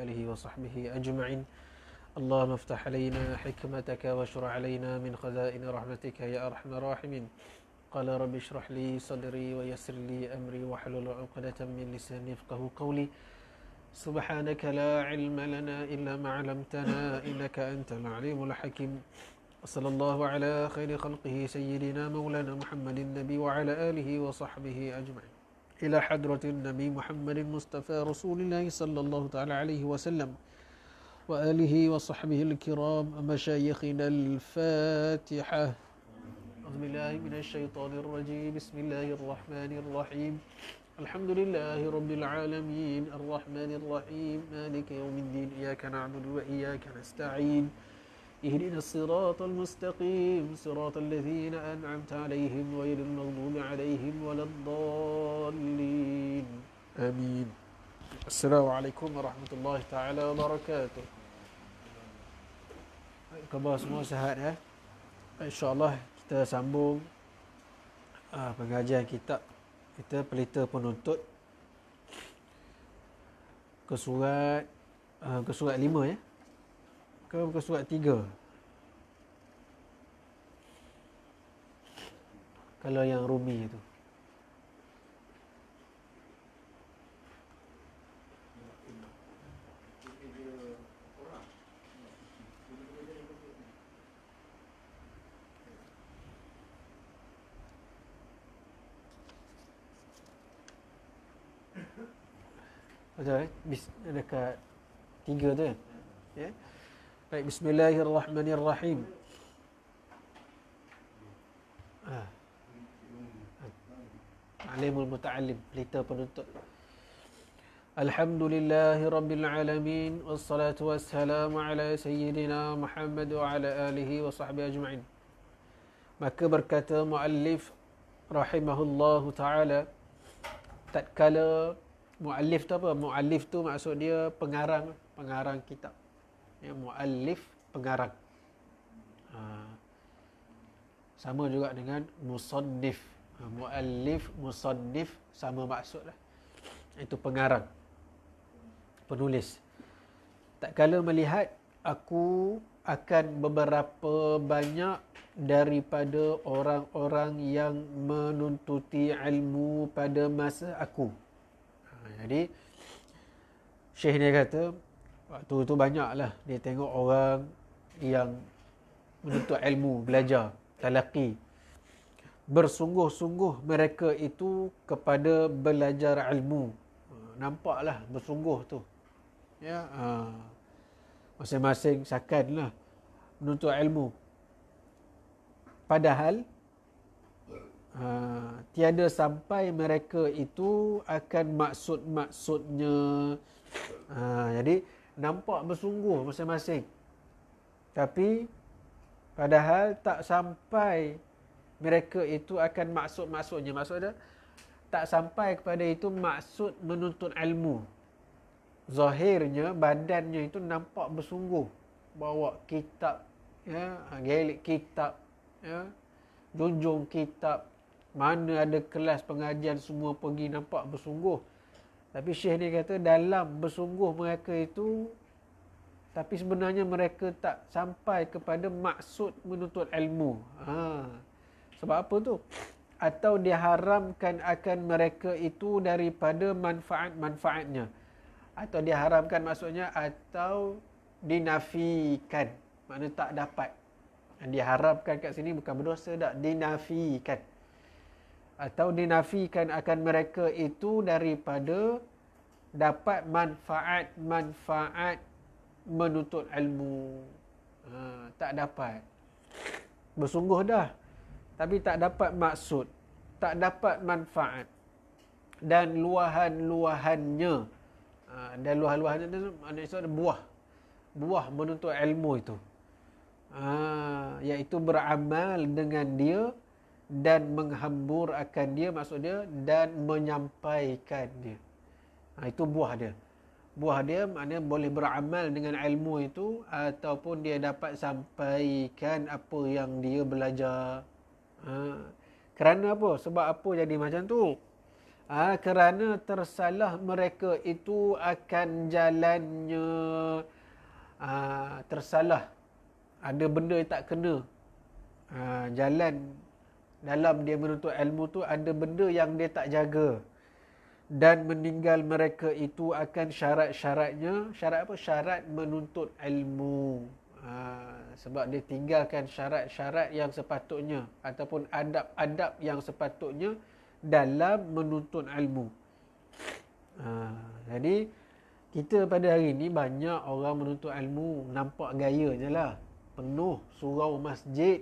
آله وصحبه أجمعين. اللهم افتح علينا حكمتك واشرع علينا من خزائن رحمتك يا أرحم الراحمين. قال رب اشرح لي صدري ويسر لي أمري واحلل عقدة من لساني يفقهوا قولي. سبحانك لا علم لنا إلا ما علمتنا إنك أنت العليم الحكيم. وصلى الله على خير خلقه سيدنا مولانا محمد النبي وعلى آله وصحبه أجمعين. إلى حضرة النبي محمد المصطفى رسول الله صلى الله تعالى عليه وسلم وآله وصحبه الكرام مشايخنا الفاتحة. أعوذ بالله من الشيطان الرجيم. بسم الله الرحمن الرحيم. الحمد لله رب العالمين الرحمن الرحيم مالك يوم الدين إياك نعبد وإياك نستعين اهدنا الصراط المستقيم صراط الذين أنعمت عليهم غير المغضوب عليهم ولا الضالين آمين. Assalamualaikum warahmatullahi taala wabarakatuh. Khabar semua sihat ya? InsyaAllah kita sambung pengajian kitab kita Pelita Penuntut ke surat 5 ya? Ke surat 3. Kalau yang Rumi itu. Betul dekat 3 tu kan? Ya. Baik, bismillahirrahmanirrahim. Alimul Muta'allim, Pelita Penuntut. Alhamdulillahi Rabbil Alamin. Wassalatu wassalamu ala Sayyidina Muhammad wa ala alihi wa sahbihi ajma'in. Maka berkata muallif rahimahullahu ta'ala, tatkala muallif tu apa? Muallif tu maksud dia pengarang kitab. Ya, muallif pengarang. Sama juga dengan musannif. Muallif, musannif sama maksudlah. Itu pengarang, penulis. Tak kala melihat aku akan beberapa banyak daripada orang-orang yang menuntuti ilmu pada masa aku. Jadi Syekh ni kata waktu tu banyaklah dia tengok orang yang menuntut ilmu, belajar, talaqi. Bersungguh-sungguh mereka itu kepada belajar ilmu. Nampaklah bersungguh tu. Ya, masing-masing sakanlah menuntut ilmu. Padahal tiada sampai mereka itu akan maksud-maksudnya. Jadi nampak bersungguh masing-masing. Tapi padahal tak sampai mereka itu akan maksud-maksudnya. Maksudnya tak sampai kepada itu maksud menuntut ilmu. Zahirnya, badannya itu nampak bersungguh. Bawa kitab, ya, gelik kitab, ya, junjung kitab. Mana ada kelas pengajian semua pergi, nampak bersungguh. Tapi Syekh ni kata dalam bersungguh mereka itu, tapi sebenarnya mereka tak sampai kepada maksud menuntut ilmu. Sebab apa tu? Atau diharamkan akan mereka itu daripada manfaat-manfaatnya. Atau diharamkan maksudnya, atau dinafikan. Maknanya tak dapat. Diharamkan kat sini bukan berdosa tak, dinafikan. Atau dinafikan akan mereka itu daripada dapat manfaat-manfaat menuntut ilmu. Tak dapat. Bersungguh dah, tapi tak dapat maksud, tak dapat manfaat. Dan luahan-luahannya, dan luahan-luahannya itu maksudnya buah menuntut ilmu itu, iaitu beramal dengan dia dan menghambur akan dia, maksud dia, dan menyampaikan dia. Itu buah dia. Buah dia maknanya boleh beramal dengan ilmu itu, ataupun dia dapat sampaikan apa yang dia belajar. Kerana apa? Sebab apa jadi macam tu? Kerana tersalah mereka itu akan jalannya. Tersalah. Ada benda yang tak kena. Jalan dalam dia menuntut ilmu tu ada benda yang dia tak jaga. Dan meninggal mereka itu akan syarat-syaratnya. Syarat apa? Syarat menuntut ilmu. Sebab dia tinggalkan syarat-syarat yang sepatutnya ataupun adab-adab yang sepatutnya dalam menuntut ilmu. Jadi kita pada hari ni banyak orang menuntut ilmu nampak gaya je lah. Penuh surau masjid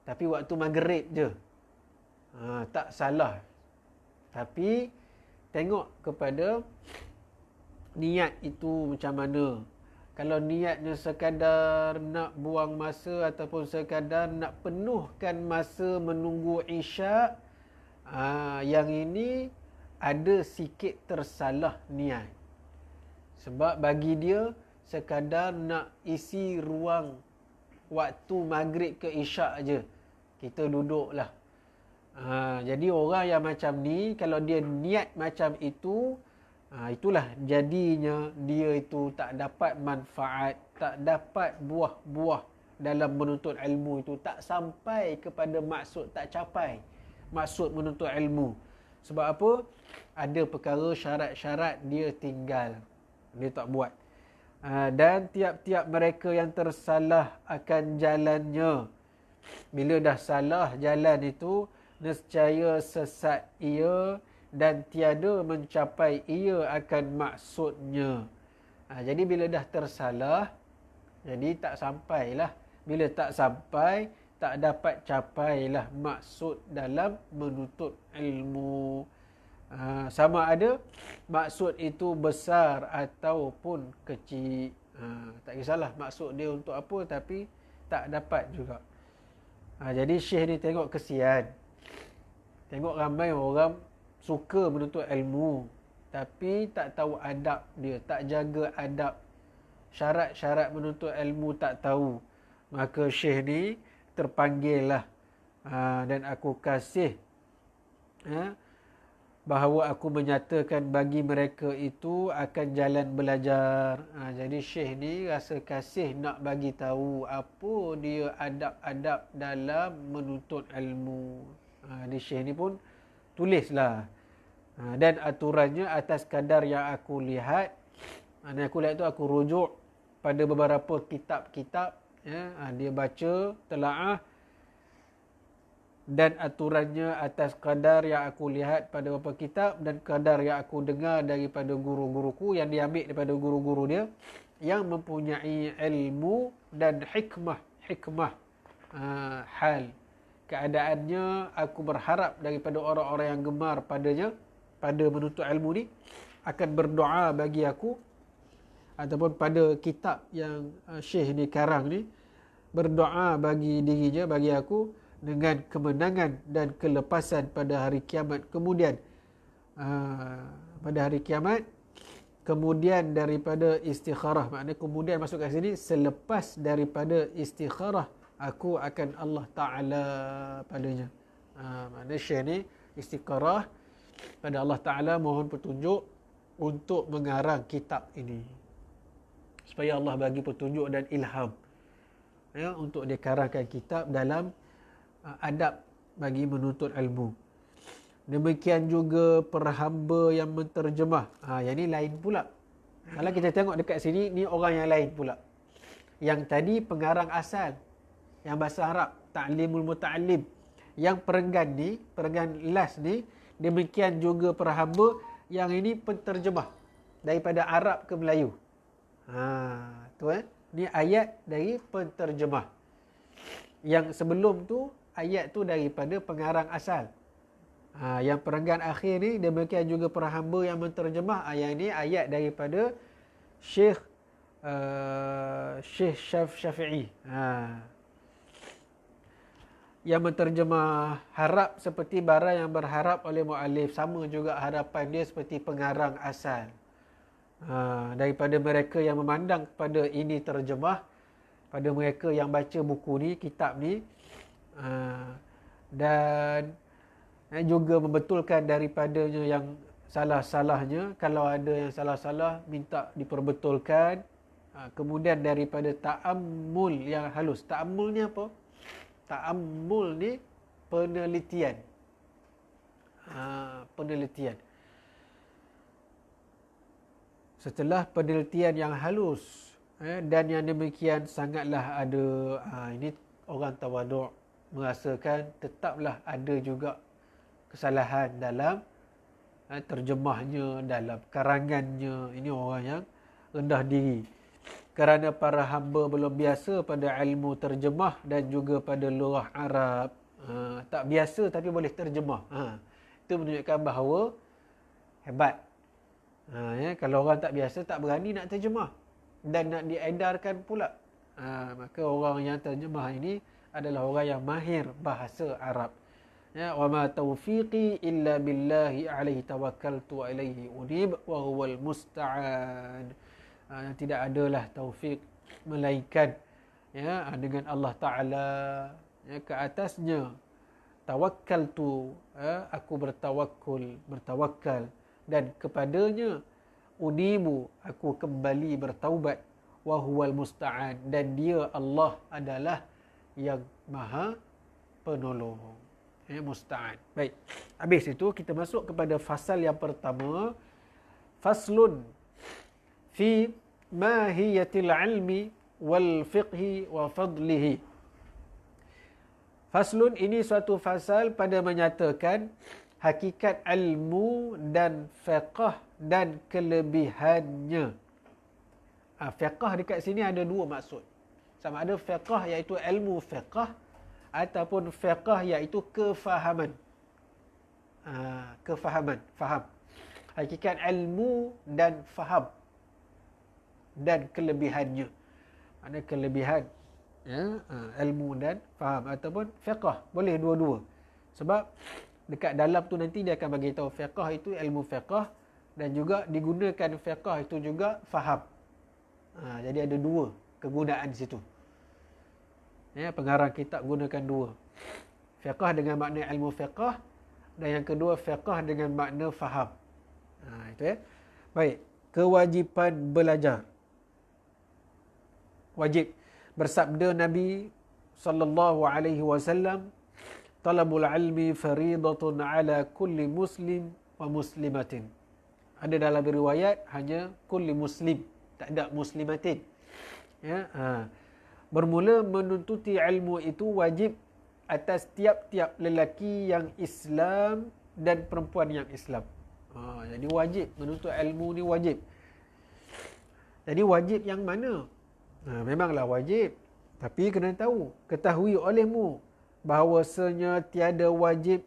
tapi waktu maghrib je. Tak salah. Tapi tengok kepada niat itu macam mana. Kalau niatnya sekadar nak buang masa ataupun sekadar nak penuhkan masa menunggu isyak, yang ini ada sikit tersalah niat. Sebab bagi dia sekadar nak isi ruang waktu maghrib ke isyak je. Kita duduklah. Jadi orang yang macam ni, kalau dia niat macam itu, itulah jadinya dia itu tak dapat manfaat, tak dapat buah-buah dalam menuntut ilmu itu, tak sampai kepada maksud, tak capai maksud menuntut ilmu. Sebab apa? Ada perkara syarat-syarat dia tinggal, dia tak buat. Dan tiap-tiap mereka yang tersalah akan jalannya. Bila dah salah jalan itu, nescaya sesat ia dan tiada mencapai ia akan maksudnya. Jadi bila dah tersalah, jadi tak sampailah. Bila tak sampai, tak dapat capailah maksud dalam menuntut ilmu. Sama ada maksud itu besar ataupun kecil. Tak kisahlah maksud dia untuk apa, tapi tak dapat juga. Jadi Syekh ni tengok kesian. Tengok ramai orang suka menuntut ilmu tapi tak tahu adab dia, tak jaga adab. Syarat-syarat menuntut ilmu tak tahu. Maka Syekh ni terpanggil lah. Dan aku kasih bahawa aku menyatakan bagi mereka itu akan jalan belajar. Jadi Syekh ni rasa kasih nak bagi tahu apa dia adab-adab dalam menuntut ilmu. Di Syekh ni pun tulislah. Dan aturannya atas kadar yang aku lihat. Dan aku lihat tu aku rujuk pada beberapa kitab-kitab. Dia baca, telaah. Dan aturannya atas kadar yang aku lihat pada beberapa kitab dan kadar yang aku dengar daripada guru-guruku, yang diambil daripada guru-guru dia yang mempunyai ilmu dan hikmah hal keadaannya. Aku berharap daripada orang-orang yang gemar padanya, pada menuntut ilmu ni, akan berdoa bagi aku, ataupun pada kitab yang Syekh ni karang ni, berdoa bagi dirinya, bagi aku, dengan kemenangan dan kelepasan pada hari kiamat kemudian. Pada hari kiamat kemudian daripada istikharah. Maknanya kemudian masuk kat sini, selepas daripada istikharah aku akan Allah Ta'ala padanya. Maknanya Syekh ni istikharah pada Allah Ta'ala, mohon petunjuk untuk mengarang kitab ini, supaya Allah bagi petunjuk dan ilham untuk dia karangkan kitab dalam adab bagi menuntut ilmu. Demikian juga perhamba yang menterjemah. Yang ni lain pula. Kalau kita tengok dekat sini, ni orang yang lain pula. Yang tadi pengarang asal, yang bahasa Arab, Ta'limul Muta'allim. Yang perenggan ni, perenggan last ni, demikian juga perhamba, yang ini penterjemah daripada Arab ke Melayu. Ni ayat dari penterjemah. Yang sebelum tu, ayat tu daripada pengarang asal. Yang perenggan akhir ni, demikian juga perhamba yang menterjemah. Yang ni ayat daripada Syekh Syafi'i. Yang menterjemah, harap seperti barang yang berharap oleh mu'alif. Sama juga harapan dia seperti pengarang asal. Daripada mereka yang memandang kepada ini terjemah, pada mereka yang baca buku ni, kitab ni, dan juga membetulkan daripadanya yang salah-salahnya. Kalau ada yang salah-salah, minta diperbetulkan. Kemudian daripada ta'ammul yang halus. Ta'ammul ni apa? Ta'ammul ni penelitian. Penelitian. Setelah penelitian yang halus, dan yang demikian sangatlah ada, ini orang tawaduk merasakan tetaplah ada juga kesalahan dalam terjemahnya, dalam karangannya. Ini orang yang rendah diri. Kerana para hamba belum biasa pada ilmu terjemah dan juga pada lurah Arab. Tak biasa tapi boleh terjemah. Itu menunjukkan bahawa hebat. Kalau orang tak biasa, tak berani nak terjemah dan nak diedarkan pula. Maka orang yang terjemah ini adalah orang yang mahir bahasa Arab. Wa ma taufiqi illa billahi alaihi tawakkaltu wa ilaihi unib wa huwal musta'an. Tidak adalah taufik melainkan dengan Allah Ta'ala, ke atasnya tawakkaltu, aku bertawakal, dan kepadanya unibu, aku kembali bertaubat, wa huwal musta'an, dan dia Allah adalah yang maha penolong. Musta'an. Baik. Habis itu kita masuk kepada fasal yang pertama. Faslun fi mahiyatil ilmi wal fiqhi wa fadlihi. Faslun ini suatu fasal pada menyatakan hakikat ilmu dan fiqh dan kelebihannya. Fiqh dekat sini ada dua maksud. Sama ada fiqh iaitu ilmu fiqh ataupun fiqh iaitu kefahaman. Faham. Hakikat ilmu dan faham dan kelebihannya. Mana kelebihan ilmu dan faham ataupun fiqh, boleh dua-dua. Sebab dekat dalam tu nanti dia akan bagi tahu fiqh itu ilmu fiqh dan juga digunakan fiqh itu juga faham. Jadi ada dua kegunaan di situ. Pengarang kitab gunakan dua. Fiqh dengan makna ilmu fiqh dan yang kedua fiqh dengan makna faham. Itu ya. Baik, kewajipan belajar. Wajib. Bersabda Nabi sallallahu alaihi wasallam, talabul ilmi faridatun ala kulli muslim wa muslimatin. Ada dalam riwayat hanya kulli muslim, tak ada muslimatin. Bermula menuntuti ilmu itu wajib atas tiap-tiap lelaki yang Islam dan perempuan yang Islam. Jadi wajib menuntut ilmu ni wajib. Jadi wajib yang mana? Memanglah wajib, tapi kena ketahui olehmu bahawasanya tiada wajib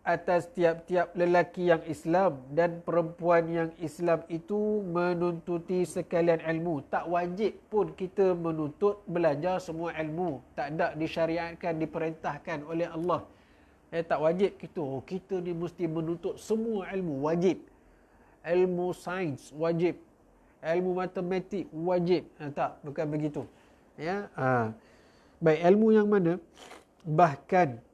atas tiap-tiap lelaki yang Islam dan perempuan yang Islam itu menuntuti sekalian ilmu. Tak wajib pun kita menuntut belajar semua ilmu. Tak ada disyariatkan, diperintahkan oleh Allah. Tak wajib kita ni mesti menuntut semua ilmu. Wajib. Ilmu sains wajib. Ilmu matematik wajib. Tak, bukan begitu. Baik, ilmu yang mana? Bahkan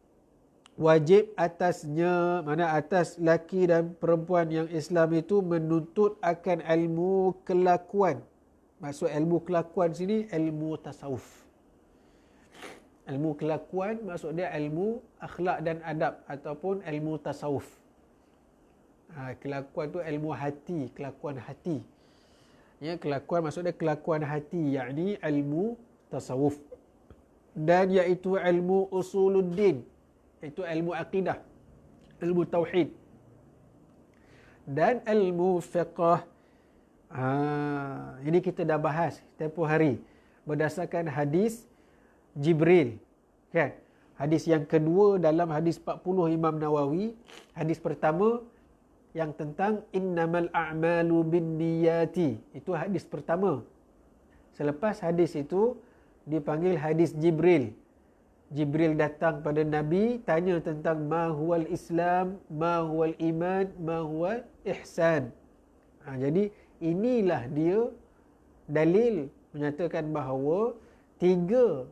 wajib atasnya, mana atas laki dan perempuan yang Islam itu menuntut akan ilmu kelakuan. Maksud ilmu kelakuan sini ilmu tasawuf. Ilmu kelakuan maksud dia ilmu akhlak dan adab ataupun ilmu tasawuf. Kelakuan tu ilmu hati, kelakuan hati. Kelakuan maksud dia kelakuan hati, yakni ilmu tasawuf. Dan iaitu ilmu usuluddin, iaitu ilmu akidah, ilmu tauhid. Dan ilmu fiqh. Ini kita dah bahas tempoh hari berdasarkan hadis Jibril, kan? Hadis yang kedua dalam hadis 40 Imam Nawawi. Hadis pertama yang tentang innamal a'malu binniyati. Itu hadis pertama. Selepas hadis itu dipanggil hadis Jibril. Jibril datang pada Nabi, tanya tentang ma huwal Islam, ma huwal iman, ma huwal ihsan. Jadi inilah dia dalil menyatakan bahawa tiga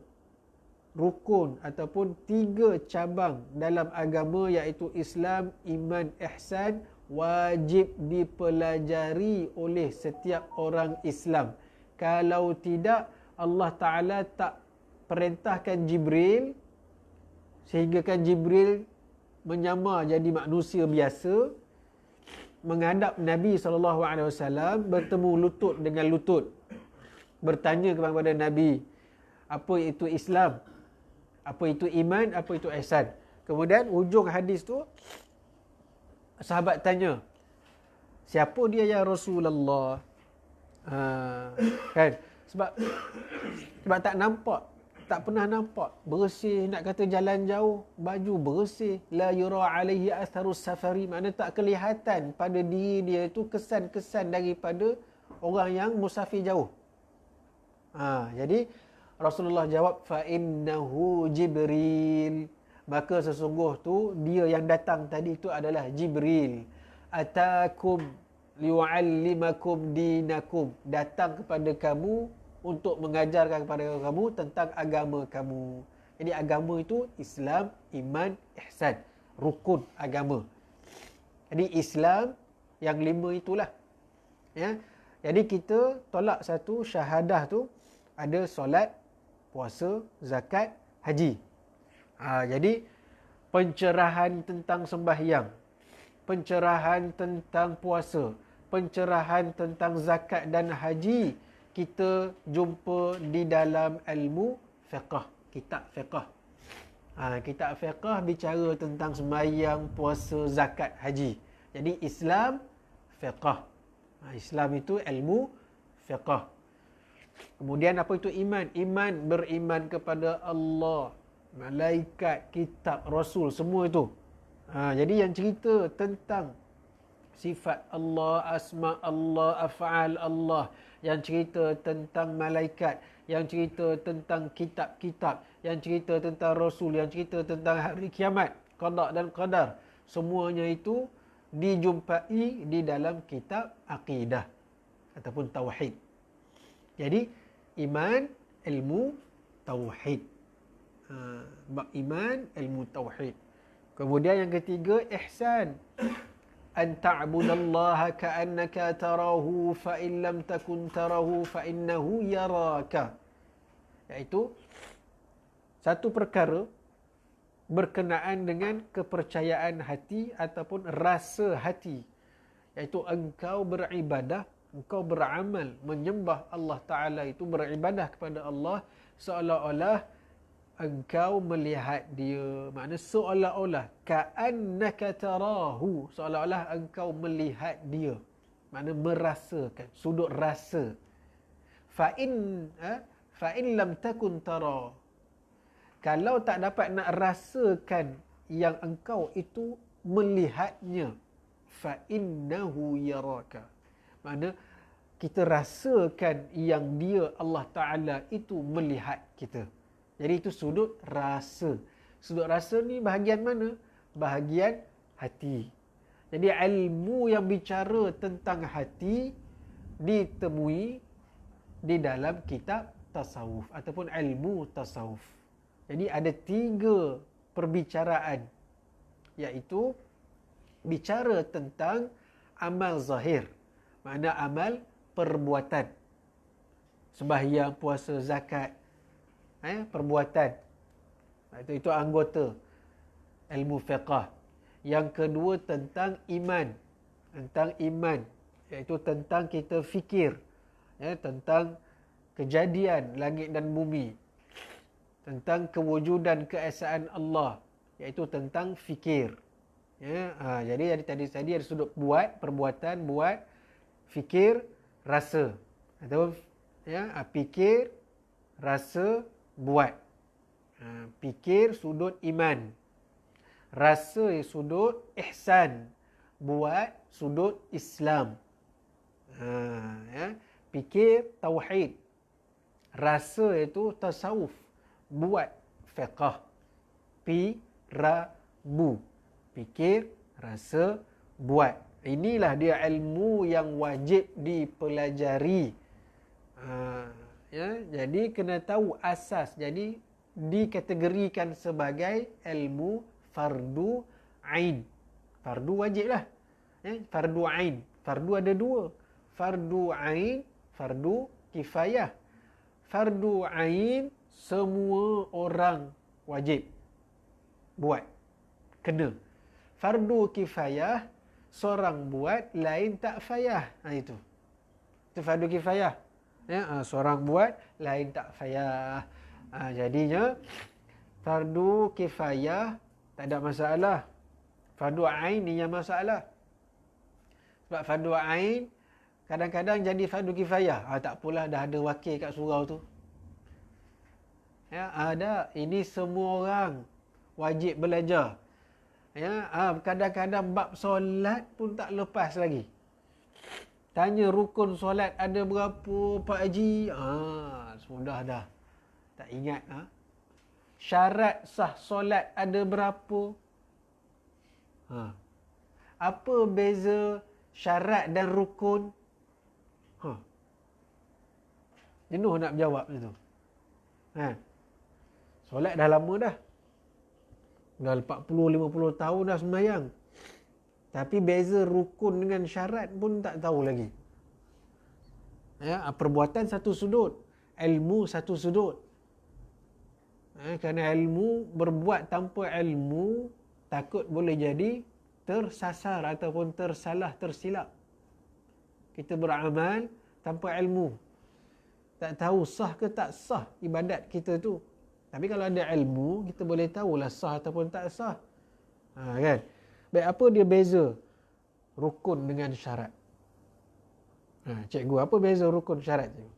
rukun ataupun 3 cabang dalam agama, iaitu Islam, iman, ihsan, wajib dipelajari oleh setiap orang Islam. Kalau tidak, Allah Ta'ala tak perintahkan Jibril, sehingga kan Jibril menyamar jadi manusia biasa, menghadap Nabi SAW, bertemu lutut dengan lutut, bertanya kepada Nabi, apa itu Islam, apa itu iman, apa itu ihsan. Kemudian ujung hadis tu, sahabat tanya, siapa dia ya Rasulullah? Kan? Sebab tak nampak, tak pernah nampak. Bersih, nak kata jalan jauh, baju bersih. La yura alaihi atharus safari. Maknanya tak kelihatan pada diri dia itu kesan-kesan daripada orang yang musafir jauh. Jadi Rasulullah jawab, fa innahu Jibril. Maka sesungguh tu dia yang datang tadi itu adalah Jibril. Atakum liu'allimakum dinakum. Datang kepada kamu untuk mengajarkan kepada kamu tentang agama kamu. Jadi agama itu Islam, iman, ihsan, rukun agama. Jadi Islam yang 5 itulah. Ya. Jadi kita tolak satu syahadah tu, ada solat, puasa, zakat, haji. Jadi pencerahan tentang sembahyang, pencerahan tentang puasa, pencerahan tentang zakat dan haji, kita jumpa di dalam ilmu fiqh, kitab fiqh. Kitab fiqh bicara tentang sembahyang, puasa, zakat, haji. Jadi Islam, fiqh. Islam itu ilmu fiqh. Kemudian apa itu iman? Iman, beriman kepada Allah, malaikat, kitab, rasul, semua itu. Jadi yang cerita tentang sifat Allah, asma Allah, af'al Allah, yang cerita tentang malaikat, yang cerita tentang kitab-kitab, yang cerita tentang rasul, yang cerita tentang hari kiamat, qada dan qadar, semuanya itu dijumpai di dalam kitab akidah ataupun tauhid. Jadi iman, ilmu, tauhid. Iman, ilmu, tauhid. Kemudian yang ketiga, ihsan. An ta'budallaha ka'annaka tarahu fa in lam takun tarahu fa innahu yaraka. Iaitu satu perkara berkenaan dengan kepercayaan hati ataupun rasa hati. Iaitu engkau beribadah, engkau beramal, menyembah Allah Ta'ala itu, beribadah kepada Allah seolah-olah engkau melihat dia. Maknanya seolah-olah, ka'annaka tarahu, seolah-olah engkau melihat dia. Maknanya merasakan, sudut rasa. Fa'in lam takun tara, kalau tak dapat nak rasakan yang engkau itu melihatnya, fa'innahu yaraka, maknanya kita rasakan yang dia, Allah Ta'ala itu melihat kita. Jadi itu sudut rasa. Sudut rasa ni bahagian mana? Bahagian hati. Jadi ilmu yang bicara tentang hati ditemui di dalam kitab tasawuf ataupun ilmu tasawuf. Jadi ada 3 perbicaraan, iaitu bicara tentang amal zahir, makna amal perbuatan. Sembahyang, puasa, zakat, perbuatan. Itu anggota ilmu fiqh. Yang kedua tentang iman. Tentang iman, iaitu tentang kita fikir, tentang kejadian langit dan bumi, tentang kewujudan keesaan Allah, iaitu tentang fikir. Jadi tadi ada sudut buat, perbuatan, buat, fikir, rasa. Atau fikir, rasa, buat. Fikir sudut iman, rasa sudut ihsan, buat sudut Islam. Fikir tauhid, rasa itu tasawuf, buat fiqh. Rabu, fikir, rasa, buat. Inilah dia ilmu yang wajib dipelajari. Jadi kena tahu asas. Jadi dikategorikan sebagai ilmu fardu ain. Fardu wajib lah. Fardu ain. Fardu ada dua. Fardu ain, fardu kifayah. Fardu ain semua orang wajib buat, kena. Fardu kifayah seorang buat, lain tak payah. Itu fardu kifayah. Seorang buat, lain tak payah. Jadinya fardu kifayah tak ada masalah. Fardu ain ni yang masalah. Sebab fardu ain kadang-kadang jadi fardu kifayah. Tak apalah, dah ada wakil kat surau tu. Ada. Ini semua orang wajib belajar. Kadang-kadang bab solat pun tak lepas lagi. Tanya rukun solat ada berapa, Pak Haji? Sudah dah. Tak ingat. Syarat sah solat ada berapa? Apa beza syarat dan rukun? Jenuh nak berjawab macam tu. Solat dah lama dah. Dah 40-50 tahun dah sembahyang. Tapi beza rukun dengan syarat pun tak tahu lagi. Perbuatan satu sudut, ilmu satu sudut. Kerana ilmu, berbuat tanpa ilmu takut boleh jadi tersasar ataupun tersalah, tersilap. Kita beramal tanpa ilmu, tak tahu sah ke tak sah ibadat kita tu. Tapi kalau ada ilmu, kita boleh tahulah sah ataupun tak sah. Kan? Baik, apa dia beza rukun dengan syarat? Cikgu, apa beza rukun syarat, cikgu?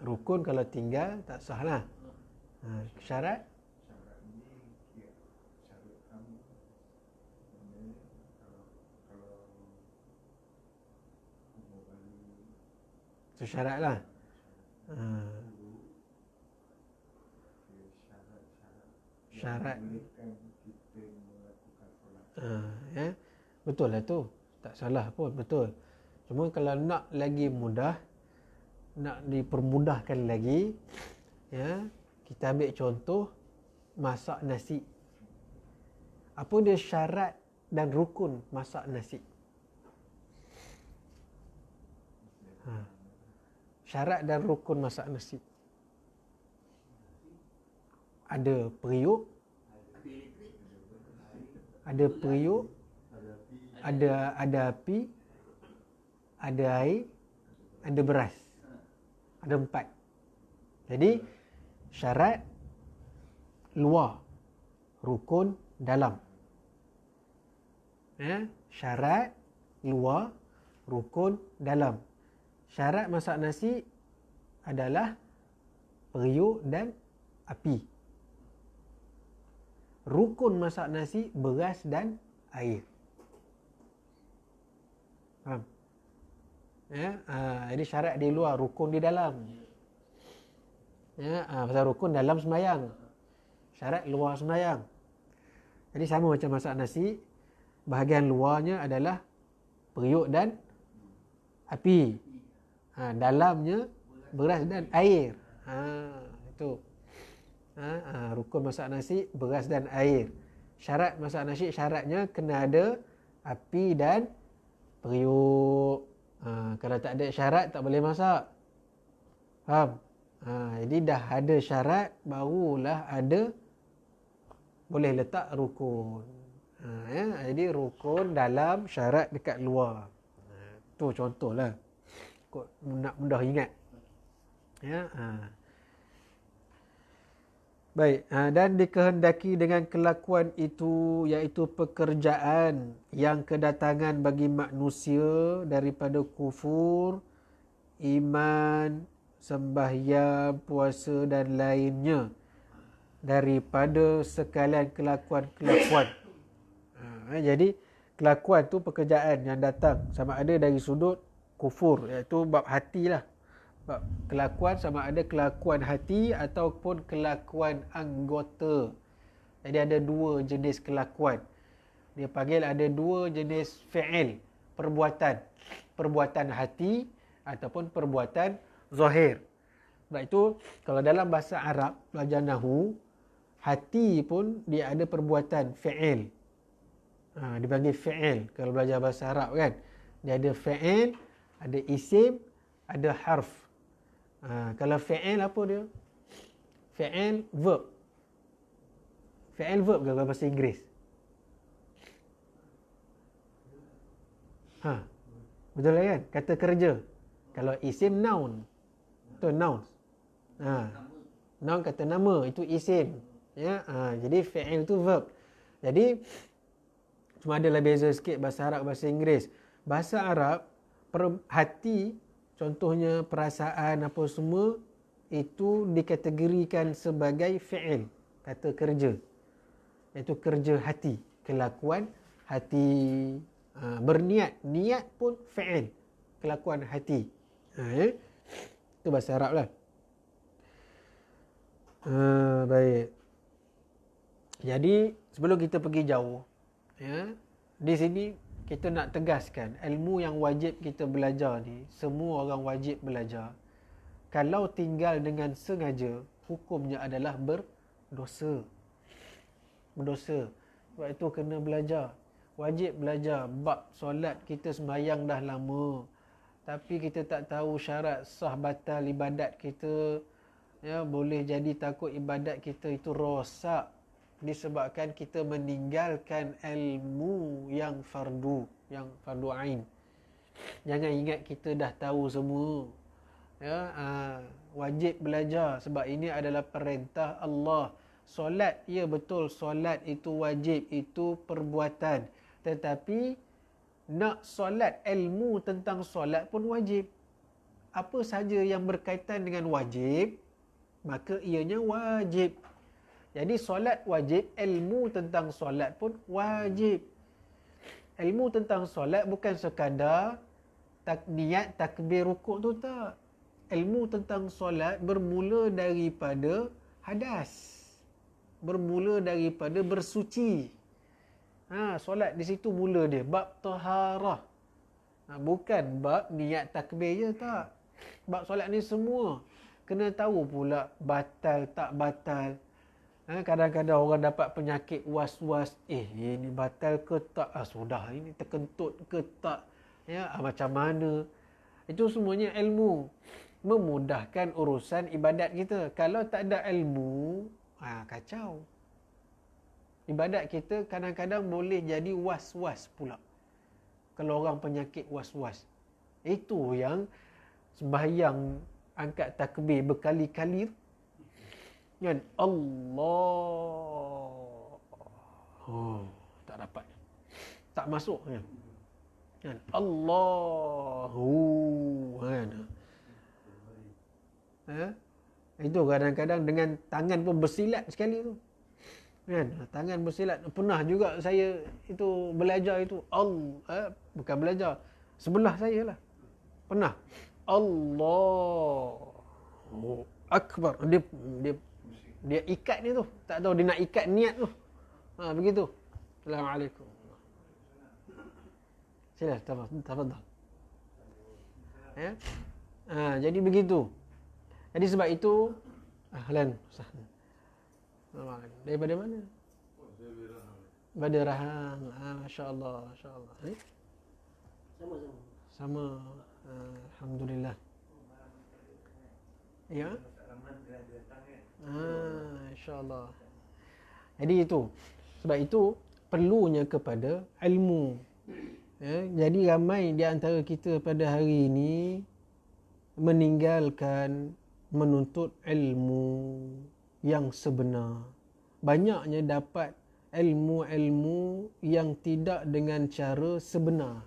Rukun kalau tinggal tak sah lah. Syarat? Itu syarat lah. Syarat. Betul lah tu. Tak salah pun, betul. Cuma kalau nak lagi mudah, nak dipermudahkan lagi, kita ambil contoh masak nasi. Apa dia syarat dan rukun masak nasi? Syarat dan rukun masak nasi. Ada periuk, ada api, ada air, ada beras. Ada 4. Jadi syarat luar, rukun dalam. Syarat luar, rukun dalam. Syarat masak nasi adalah periuk dan api. Rukun masak nasi beras dan air. Faham? Jadi syarat di luar, rukun di dalam. Pasal rukun dalam sembahyang, syarat luar sembahyang. Jadi sama macam masak nasi, bahagian luarnya adalah periuk dan api. Dalamnya beras dan air. Itu. Rukun masak nasi, beras dan air. Syarat masak nasi, syaratnya kena ada api dan periuk. Kalau tak ada syarat, tak boleh masak. Faham? Jadi dah ada syarat, barulah ada boleh letak rukun. Jadi rukun dalam, syarat dekat luar. Tu contohlah. Nak mudah ingat. Baik, dan dikehendaki dengan kelakuan itu, iaitu pekerjaan yang kedatangan bagi manusia daripada kufur, iman, sembahyang, puasa dan lainnya, daripada sekalian kelakuan-kelakuan. Jadi kelakuan tu pekerjaan yang datang sama ada dari sudut kufur, iaitu bab hati lah. Bab kelakuan sama ada kelakuan hati ataupun kelakuan anggota. Jadi ada 2 jenis kelakuan. Dia panggil ada dua jenis fi'il, perbuatan. Perbuatan hati ataupun perbuatan zahir. Sebab itu, kalau dalam bahasa Arab, belajar Nahu, hati pun dia ada perbuatan fi'il. Dipanggil fi'il kalau belajar bahasa Arab kan. Dia ada fi'il, ada isim, ada harf. Kalau fi'il apa dia? Fi'il verb. Fi'il verb ke bahasa Inggeris? Betul lah kan? Kata kerja. Kalau isim noun. Itu noun. Noun kata nama, itu isim. Ya, jadi fi'il itu verb. Jadi cuma adalah beza sikit bahasa Arab bahasa Inggeris. Bahasa Arab hati, contohnya perasaan apa semua, itu dikategorikan sebagai fi'il, kata kerja. Iaitu kerja hati, kelakuan hati. Berniat, niat pun fi'il, kelakuan hati. Itu bahasa Arab lah. Baik. Jadi sebelum kita pergi jauh, di sini kita nak tegaskan ilmu yang wajib kita belajar ni, semua orang wajib belajar. Kalau tinggal dengan sengaja, hukumnya adalah berdosa. Berdosa. Sebab itu kena belajar. Wajib belajar. Bab solat kita sembahyang dah lama, tapi kita tak tahu syarat sah batal ibadat kita. Ya, boleh jadi takut ibadat kita itu rosak disebabkan kita meninggalkan ilmu yang fardu ain. Jangan ingat kita dah tahu semua. Ya, wajib belajar sebab ini adalah perintah Allah. Solat, ya betul, solat itu wajib, itu perbuatan. Tetapi nak solat, ilmu tentang solat pun wajib. Apa saja yang berkaitan dengan wajib, maka ianya wajib. Jadi solat wajib, ilmu tentang solat pun wajib. Ilmu tentang solat bukan sekadar niat takbir rukuk tu tak. Ilmu tentang solat bermula daripada hadas. Bermula daripada bersuci. Solat di situ mula dia, bab taharah. Bukan bab niat takbir je tak. Bab solat ni semua kena tahu pula batal tak batal. Kadang-kadang orang dapat penyakit was-was, ini batal ke tak? Sudah, ini terkentut ke tak? Ya, macam mana? Itu semuanya ilmu memudahkan urusan ibadat kita. Kalau tak ada ilmu, kacau. Ibadat kita kadang-kadang boleh jadi was-was pula. Kalau orang penyakit was-was, itu yang sembahyang angkat takbir berkali-kali kan, Allah, tak dapat, tak masuk kan, Allahu kan. Itu kadang-kadang dengan tangan pun bersilat sekali tu kan, tangan bersilat. Pernah juga saya itu belajar itu, bukan belajar, sebelah saya lah pernah, Allahu Akbar, dia ikat ni tu, tak tahu dia nak ikat niat tu. Begitu. Assalamualaikum. Sila, tafadhal. Ya. Jadi begitu. Jadi sebab itu, ahlan. Assalamualaikum. Daripada mana? Daripada Rahang. Masya-Allah, masya-Allah. Sama. Alhamdulillah. Ya. InsyaAllah. Jadi itu. Sebab itu perlunya kepada ilmu. Jadi ramai di antara kita pada hari ini meninggalkan menuntut ilmu yang sebenar. Banyaknya dapat ilmu-ilmu yang tidak dengan cara sebenar,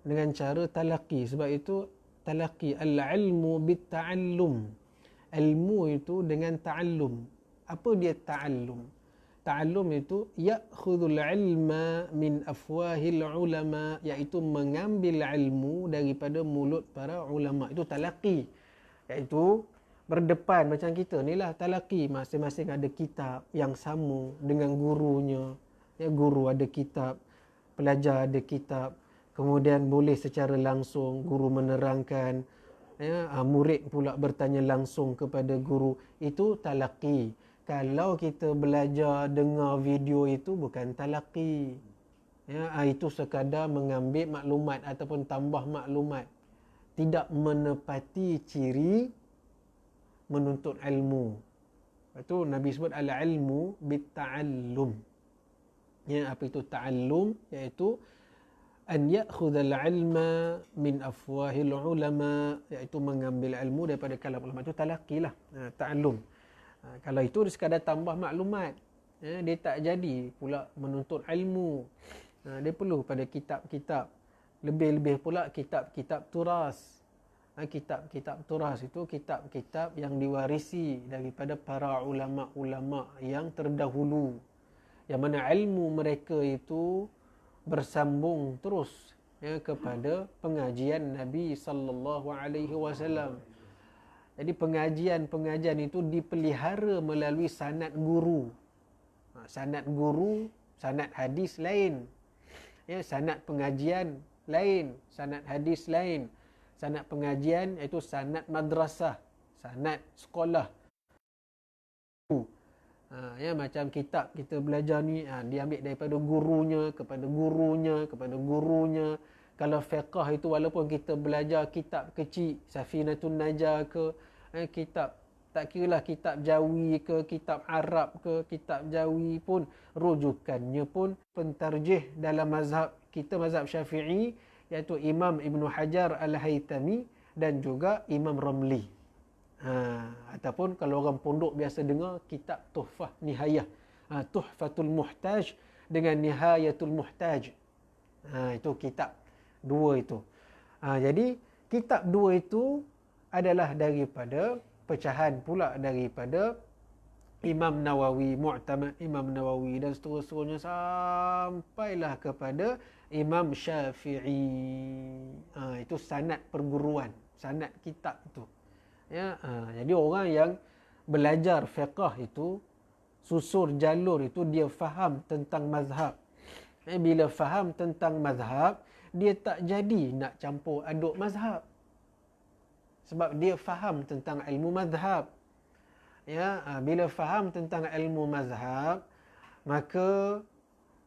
dengan cara talaqi. Sebab itu talaqi, al-ilmu bit-ta'allum. Ilmu itu dengan ta'allum. Apa dia ta'allum? Ta'allum itu ya'khudhul ilma min afwahil ulama, iaitu mengambil ilmu daripada mulut para ulama. Itu talaqi. Iaitu berdepan macam kita ni lah talaqi. Masing-masing ada kitab yang sama dengan gurunya. Ya, guru ada kitab, pelajar ada kitab, kemudian boleh secara langsung guru menerangkan, ya, murid pula bertanya langsung kepada guru. Itu talaqi. Kalau kita belajar dengar video itu bukan talaqi. Ya, itu sekadar mengambil maklumat ataupun tambah maklumat. Tidak menepati ciri menuntut ilmu. Itu Nabi sebut al-ilmu bit-ta'allum. Ya, apa itu ta'allum? Iaitu an ya'khudhal ilma min afwahil ulama, iaitu mengambil ilmu daripada kalam ulama. Itu talaqi lah, ta'allum. Kalau itu sekadar tambah maklumat, dia tak jadi pula menuntut ilmu. Dia perlu pada kitab-kitab. Lebih-lebih pula kitab-kitab turas. Kitab-kitab turas itu kitab-kitab yang diwarisi daripada para ulama-ulama yang terdahulu, yang mana ilmu mereka itu bersambung terus, ya, kepada pengajian Nabi sallallahu alaihi wasallam. Jadi pengajian itu dipelihara melalui sanad guru. Sanad guru, sanad hadis lain. Ya, sanad pengajian lain, sanad hadis lain. Sanad pengajian iaitu sanad madrasah, sanad sekolah. Ya, macam kitab kita belajar ni, diambil daripada gurunya kepada gurunya kepada gurunya. Kalau fiqh itu walaupun kita belajar kitab kecil, Safinatun Najah ke, kitab tak kiralah kitab Jawi ke, kitab Arab ke, kitab Jawi pun, rujukannya pun pentarjih dalam mazhab kita, mazhab Syafi'i, iaitu Imam Ibn Hajar Al-Haytami dan juga Imam Ramli. Ataupun kalau orang pondok biasa dengar kitab Tuhfah Nihayah, Tuhfatul Muhtaj dengan Nihayatul Muhtaj. Itu kitab dua itu. Jadi kitab dua itu adalah daripada pecahan pula daripada Imam Nawawi, Mu'tamad Imam Nawawi, dan seterusnya sampailah kepada Imam Syafi'i. Itu sanad perguruan, sanad kitab itu. Ya, jadi orang yang belajar fiqh itu, susur jalur itu, dia faham tentang mazhab. Bila faham tentang mazhab, dia tak jadi nak campur aduk mazhab. Sebab dia faham tentang ilmu mazhab. Ya, bila faham tentang ilmu mazhab, maka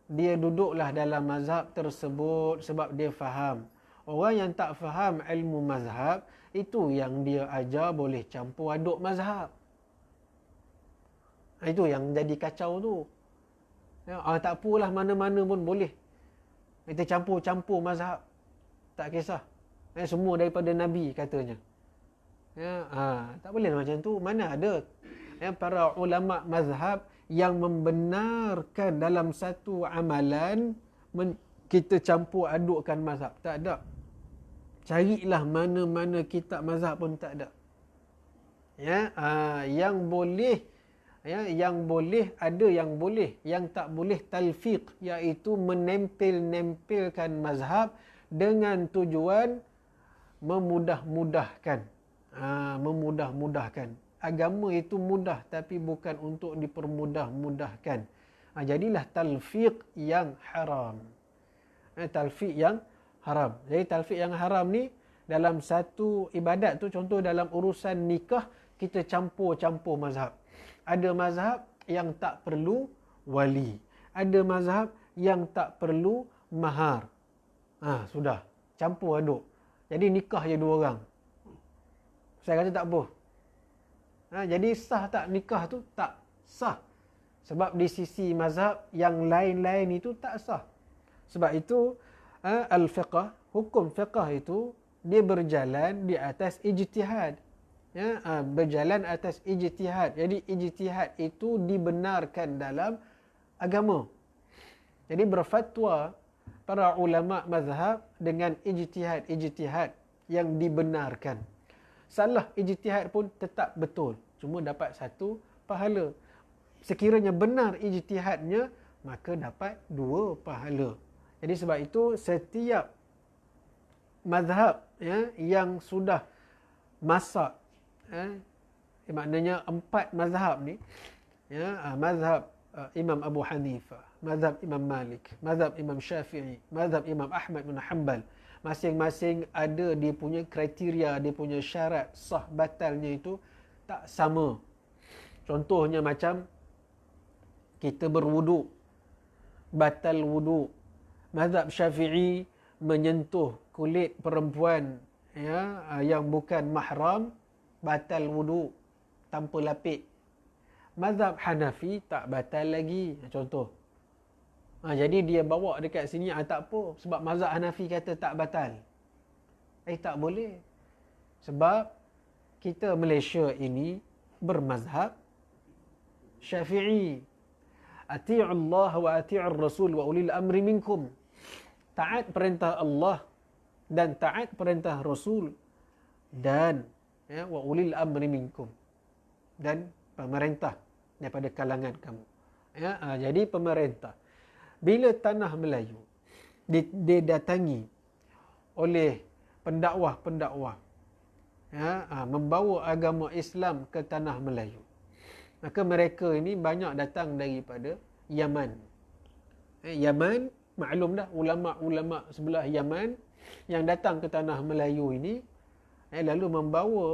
dia duduklah dalam mazhab tersebut sebab dia faham. Orang yang tak faham ilmu mazhab, itu yang dia ajar boleh campur aduk mazhab. Itu yang jadi kacau tu. Ya, tak apalah, mana-mana pun boleh. Kita campur-campur mazhab. Tak kisah. Semua daripada Nabi katanya. Ya, tak boleh macam tu. Mana ada para ulama mazhab yang membenarkan dalam satu amalan kita campur adukkan mazhab. Tak ada. Carilah mana-mana kitab mazhab pun tak ada. Ya, yang boleh, ya, yang boleh, ada yang boleh, yang tak boleh talfiq, iaitu menempel-nempelkan mazhab dengan tujuan memudah-mudahkan. Memudah-mudahkan. Agama itu mudah tapi bukan untuk dipermudah-mudahkan. Jadilah talfiq yang haram. Talfiq yang haram. Jadi talfiq yang haram ni dalam satu ibadat tu, contoh dalam urusan nikah, kita campur-campur mazhab. Ada mazhab yang tak perlu wali. Ada mazhab yang tak perlu mahar. Sudah. Campur aduk. Jadi nikah je dua orang. Saya kata tak apa. Jadi sah tak nikah tu? Tak sah. Sebab di sisi mazhab yang lain-lain itu tak sah. Sebab itu al-fiqh, hukum fiqh itu dia berjalan di atas ijtihad. Ya, berjalan atas ijtihad. Jadi ijtihad itu dibenarkan dalam agama. Jadi berfatwa para ulama mazhab dengan ijtihad yang dibenarkan. Salah ijtihad pun tetap betul, cuma dapat satu pahala. Sekiranya benar ijtihadnya, maka dapat dua pahala. Jadi sebab itu setiap mazhab, ya, yang sudah masak, maknanya 4 mazhab ni, ya, mazhab Imam Abu Hanifah, mazhab Imam Malik, mazhab Imam Syafi'i, mazhab Imam Ahmad bin Hanbal. Masing-masing ada dia punya kriteria, dia punya syarat sah batalnya itu tak sama. Contohnya macam kita berwuduk, batal wuduk. Mazhab Syafi'i menyentuh kulit perempuan yang bukan mahram, batal wuduk tanpa lapik. Mazhab Hanafi tak batal lagi. Contoh. Jadi dia bawa dekat sini, tak apa. Sebab mazhab Hanafi kata tak batal. Tak boleh. Sebab kita Malaysia ini bermazhab Syafi'i. Ati'u Allah wa ati'ur Rasul wa ulil amri minkum. Taat perintah Allah dan taat perintah Rasul dan wa ulil amri minkum, dan pemerintah daripada kalangan kamu. Jadi pemerintah bila tanah Melayu didatangi oleh pendakwah-pendakwah membawa agama Islam ke tanah Melayu, maka mereka ini banyak datang daripada Yaman. Yaman, maklum dah, ulama-ulama sebelah Yaman yang datang ke tanah Melayu ini lalu membawa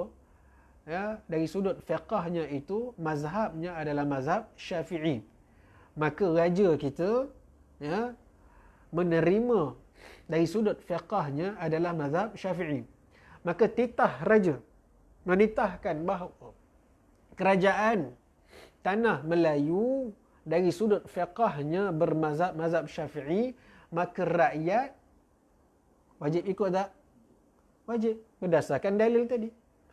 dari sudut fiqahnya itu mazhabnya adalah mazhab Syafi'i. Maka raja kita menerima dari sudut fiqahnya adalah mazhab Syafi'i. Maka titah raja menitahkan bahawa kerajaan tanah Melayu dari sudut fiqahnya bermazhab Syafi'i, maka rakyat wajib ikut tak? Wajib. Berdasarkan dalil tadi.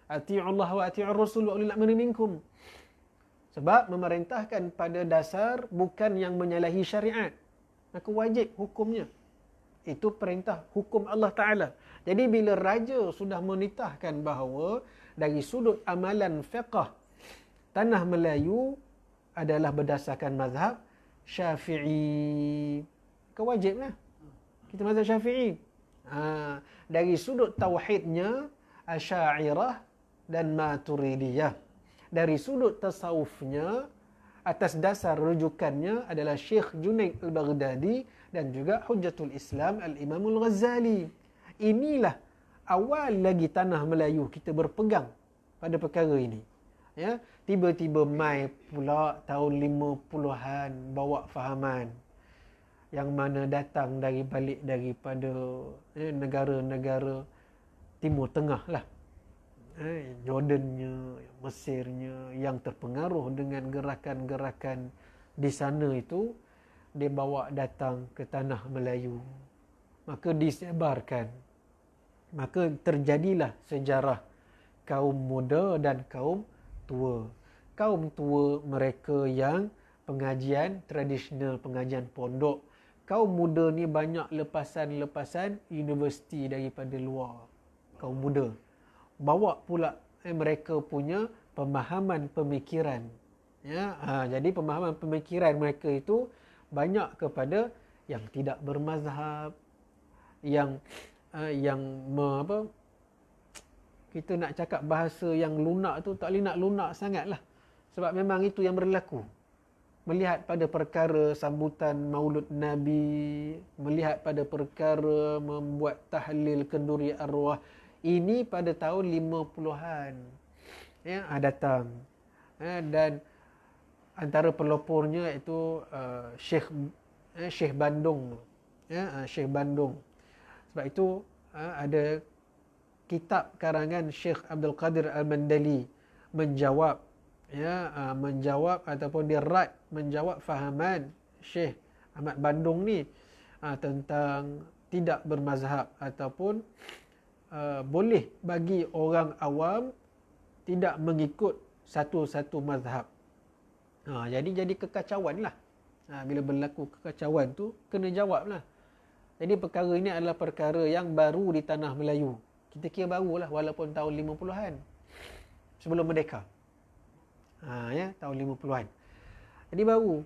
Ati'u Allah wa ati'ur Rasul wa ulil amri minkum. Sebab memerintahkan pada dasar bukan yang menyalahi syariat. Maka wajib hukumnya. Itu perintah hukum Allah Ta'ala. Jadi bila raja sudah menitahkan bahawa dari sudut amalan fiqah tanah Melayu adalah berdasarkan mazhab Syafi'i, kewajiblah kita mazhab Syafi'i. Dari sudut tauhidnya Asy'ariyah dan Maturidiyah. Dari sudut tasawufnya atas dasar rujukannya adalah Syekh Junaid Al-Baghdadi dan juga Hujjatul Islam Al-Imam Al-Ghazali. Inilah awal lagi tanah Melayu kita berpegang pada perkara ini. Tiba-tiba mai pula tahun 50-an bawa fahaman yang mana datang dari balik daripada negara-negara Timur Tengah lah. Jordannya, Mesirnya yang terpengaruh dengan gerakan-gerakan di sana itu, dia bawa datang ke tanah Melayu. Maka disebarkan. Maka terjadilah sejarah kaum muda dan kaum tua. Kaum tua mereka yang pengajian tradisional, pengajian pondok. Kaum muda ni banyak lepasan-lepasan universiti daripada luar. Kaum muda bawa pula mereka punya pemahaman pemikiran. Jadi pemahaman pemikiran mereka itu banyak kepada yang tidak bermazhab, yang kita nak cakap bahasa yang lunak tu tak boleh nak lunak sangat lah. Sebab memang itu yang berlaku. Melihat pada perkara sambutan Maulud Nabi, melihat pada perkara membuat tahlil kenduri arwah, ini pada tahun 50-an datang. Dan antara pelopornya itu Syekh Bandung. Syekh Bandung. Sebab itu ada kitab karangan Syekh Abdul Qadir Al-Mandali menjawab ataupun dia rad menjawab fahaman Syekh Ahmad Bandung ni tentang tidak bermazhab ataupun boleh bagi orang awam tidak mengikut satu-satu mazhab. Jadi kekacauan lah. Bila berlaku kekacauan tu kena jawab lah. Jadi perkara ini adalah perkara yang baru di tanah Melayu. Kita kira baru lah walaupun tahun 50-an. Sebelum merdeka. Tahun 50-an. Jadi baru.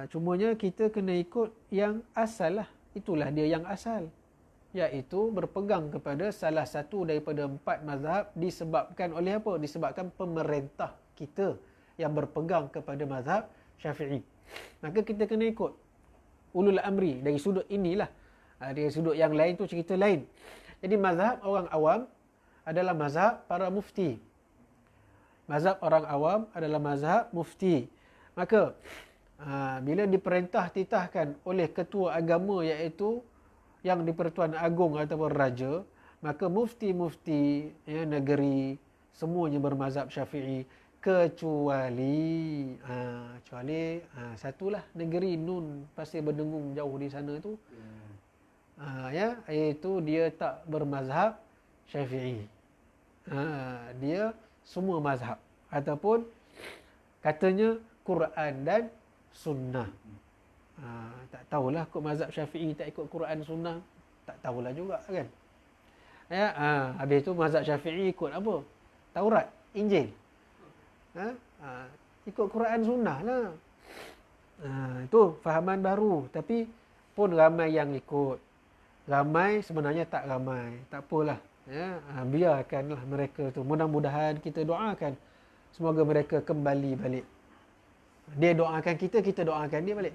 Cumanya kita kena ikut yang asal lah. Itulah dia yang asal. Iaitu berpegang kepada salah satu daripada 4 mazhab disebabkan oleh apa? Disebabkan pemerintah kita yang berpegang kepada mazhab Syafi'i. maka kita kena ikut ulul amri dari sudut inilah. Dari sudut yang lain tu cerita lain. Jadi mazhab orang awam adalah mazhab para mufti. Mazhab orang awam adalah mazhab mufti. Maka bila diperintah titahkan oleh ketua agama, iaitu yang di-Pertuan Agong ataupun raja, maka mufti-mufti negeri semuanya bermazhab Syafi'i, kecuali satulah negeri Nun Pasir Berdengung jauh di sana tu, iaitu dia tak bermazhab Syafi'i. Dia semua mazhab ataupun katanya Quran dan sunnah. Tak tahulah ikut mazhab Syafi'i tak ikut Quran sunnah, tak tahulah juga kan. Habis tu mazhab Syafi'i ikut apa? Taurat, Injil. Ikut Quran sunnah lah. Itu fahaman baru, tapi pun ramai yang ikut. Ramai sebenarnya tak ramai. Tak apalah. Biarkanlah mereka tu. Mudah-mudahan kita doakan semoga mereka kembali balik. Dia doakan kita, kita doakan dia balik.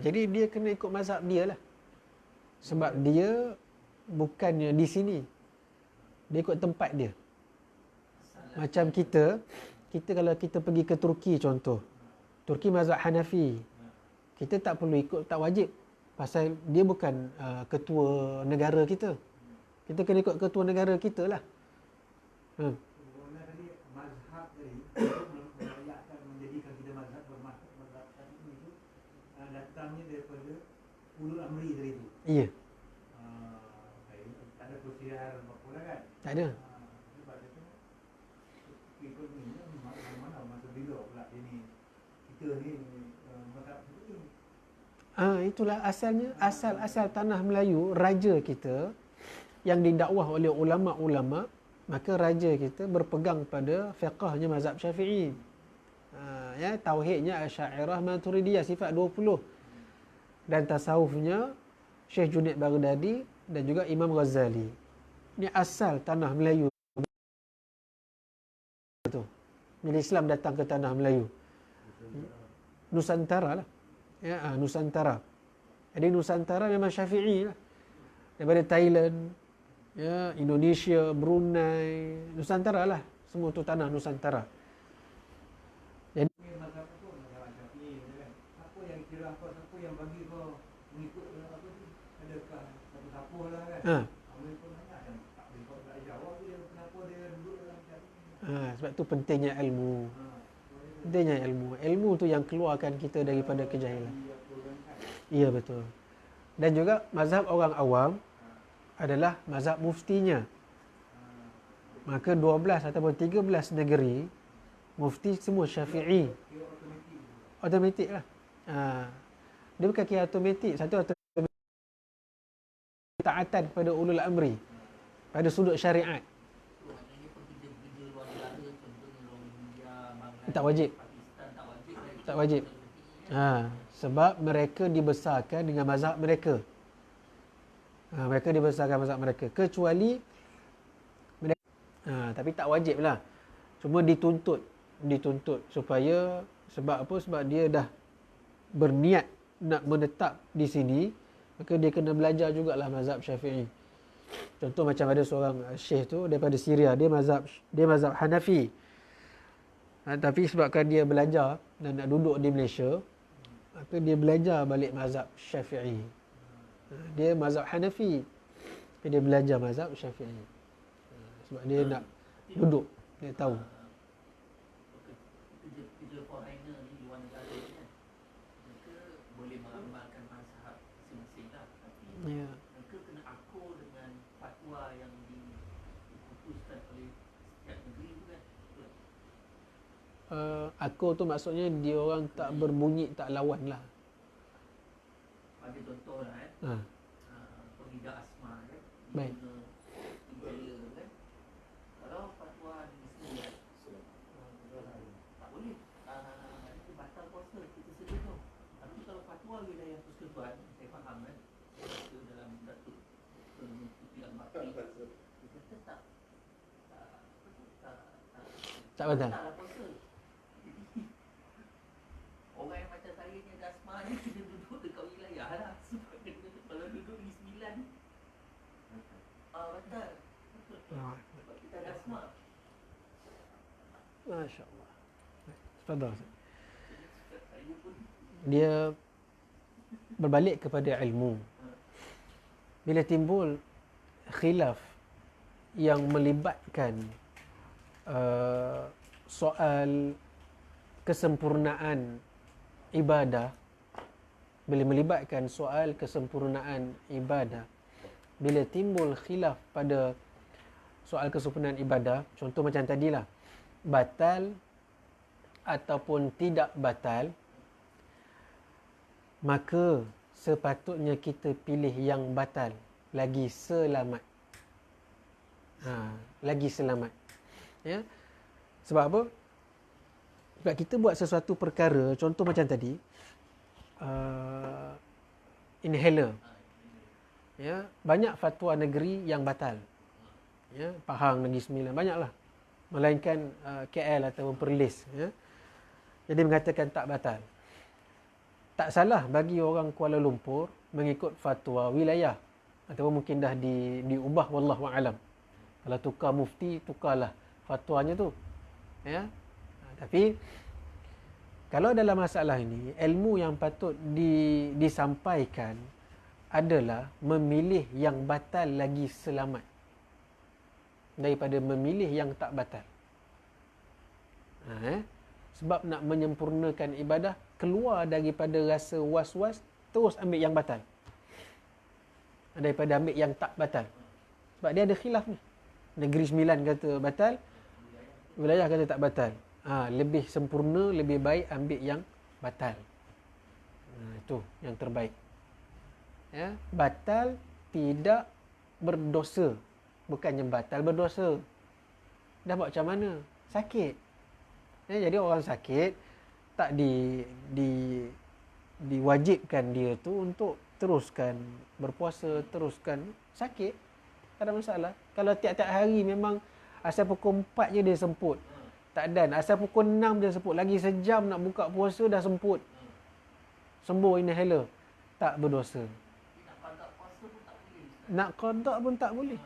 Jadi dia kena ikut mazhab dia lah. Sebab dia bukannya di sini. Dia ikut tempat dia. Macam kita kalau kita pergi ke Turki contoh. Turki mazhab Hanafi. Kita tak perlu ikut, tak wajib. Pasal dia bukan ketua negara kita. Kita kena ikut ketua negara kita lah. Mazhab tadi menjadikan kita mazhab itu datangnya daripada ulul amri tadi itu. Iya. Tak ada persiaran apa-apa lah kan? Tak ada. Sebab itu ikut ni mana masa bila pula ini kita ni mazhab itu. Itulah asalnya, asal tanah Melayu, raja kita yang didakwah oleh ulama-ulama, maka raja kita berpegang pada fiqahnya mazhab Syafi'i. Tauhidnya Asy'ariyah Maturidiyah sifat 20. Dan tasawufnya Syekh Junaid Baghdadi dan juga Imam Ghazali. Ini asal tanah Melayu. Bila Islam datang ke tanah Melayu. Nusantara lah. Nusantara. Jadi Nusantara memang Syafi'i lah. Daripada Thailand, Indonesia, Brunei, Nusantara lah. Semua tu tanah Nusantara. Jadi mazhab tu mazhab Syafi'i kan. Apa yang kira apa yang bagi kau mengikut apa tu? Adakah siapa lah kan? Mereka nanya dan tak boleh kau tak jawab dia kenapa dia duduk dalam Syafi'i. sebab tu pentingnya ilmu. Pentingnya ilmu. Ilmu tu yang keluarkan kita daripada kejahilan. Iya betul. Dan juga mazhab orang awam adalah mazhab muftinya. Maka 12 ataupun 13 negeri mufti semua Syafi'i. Automatik lah. Dia bukan kira automatik. Satu automatik taatan kepada ulul amri pada sudut syariat. Tak wajib. Tak wajib. Sebab mereka dibesarkan dengan mazhab mereka. Mereka dibesarkan mazhab mereka. Kecuali mereka, tapi tak wajib lah. Cuma dituntut supaya, sebab apa? Sebab dia dah berniat nak menetap di sini, maka dia kena belajar jugalah mazhab Syafi'i. Contoh macam ada seorang syekh tu daripada Syria, dia mazhab Hanafi. Tapi sebabkan dia belajar dan nak duduk di Malaysia, maka dia belajar balik mazhab Syafi'i. Dia mazhab Hanafi, tapi dia belajar mazhab Syafi'i. Sebab dia nak duduk, dia tahu. Kerja foreigner ni di luar negara ni kan, mereka boleh mengamalkan mazhab masing-masing lah, tapi mereka kena akur dengan fatwa yang diputuskan oleh setiap negeri tu kan. Akur tu maksudnya dia orang tak berbunyi, tak lawan lah. Bagi contoh lah Ha. Pengida asma kan, Baik. Tak batal. Tak lah puasa. Jadi orang yang macam saya ni ada asma ni kena duduk dekat wilayah lah. Sebab kalau duduk di 9 batal. Sebab kita ada asma. Masya Allah. Tafadhal. Saya pun Dia berbalik kepada ilmu. Bila timbul khilaf yang melibatkan soal kesempurnaan ibadah, bila melibatkan soal kesempurnaan ibadah, bila timbul khilaf pada soal kesempurnaan ibadah, contoh macam tadilah, batal ataupun tidak batal, maka sepatutnya kita pilih yang batal, lagi selamat. Lagi selamat. Ya. Sebab apa? Sebab kita buat sesuatu perkara, contoh macam tadi, inhaler. Ya, banyak fatwa negeri yang batal. Ya, Pahang, Negeri Sembilan, banyaklah. Melainkan KL atau Perlis, ya. Jadi mengatakan tak batal. Tak salah bagi orang Kuala Lumpur mengikut fatwa wilayah, ataupun mungkin dah diubah, wallahu alam. Kalau tukar mufti, tukarlah fatwanya tu. Ya. Tapi kalau dalam masalah ini, ilmu yang patut disampaikan adalah memilih yang batal lagi selamat daripada memilih yang tak batal. Sebab nak menyempurnakan ibadah, keluar daripada rasa was-was, terus ambil yang batal daripada ambil yang tak batal. Sebab dia ada khilaf ni. Negeri Sembilan kata batal, wilayah kata tak batal. Lebih sempurna, lebih baik ambil yang batal. Itu yang terbaik. Ya, batal tidak berdosa. Bukannya batal berdosa. Dah buat macam mana? Sakit. Ya, jadi orang sakit tak diwajibkan dia tu untuk teruskan berpuasa, teruskan sakit. Tak ada masalah. Kalau tiap-tiap hari memang asal pukul 4 je dia semput, tak dan. Asal pukul 6 dia semput, lagi sejam nak buka puasa dah semput, sembuh inhaler, tak berdosa. Nak qada pun tak boleh.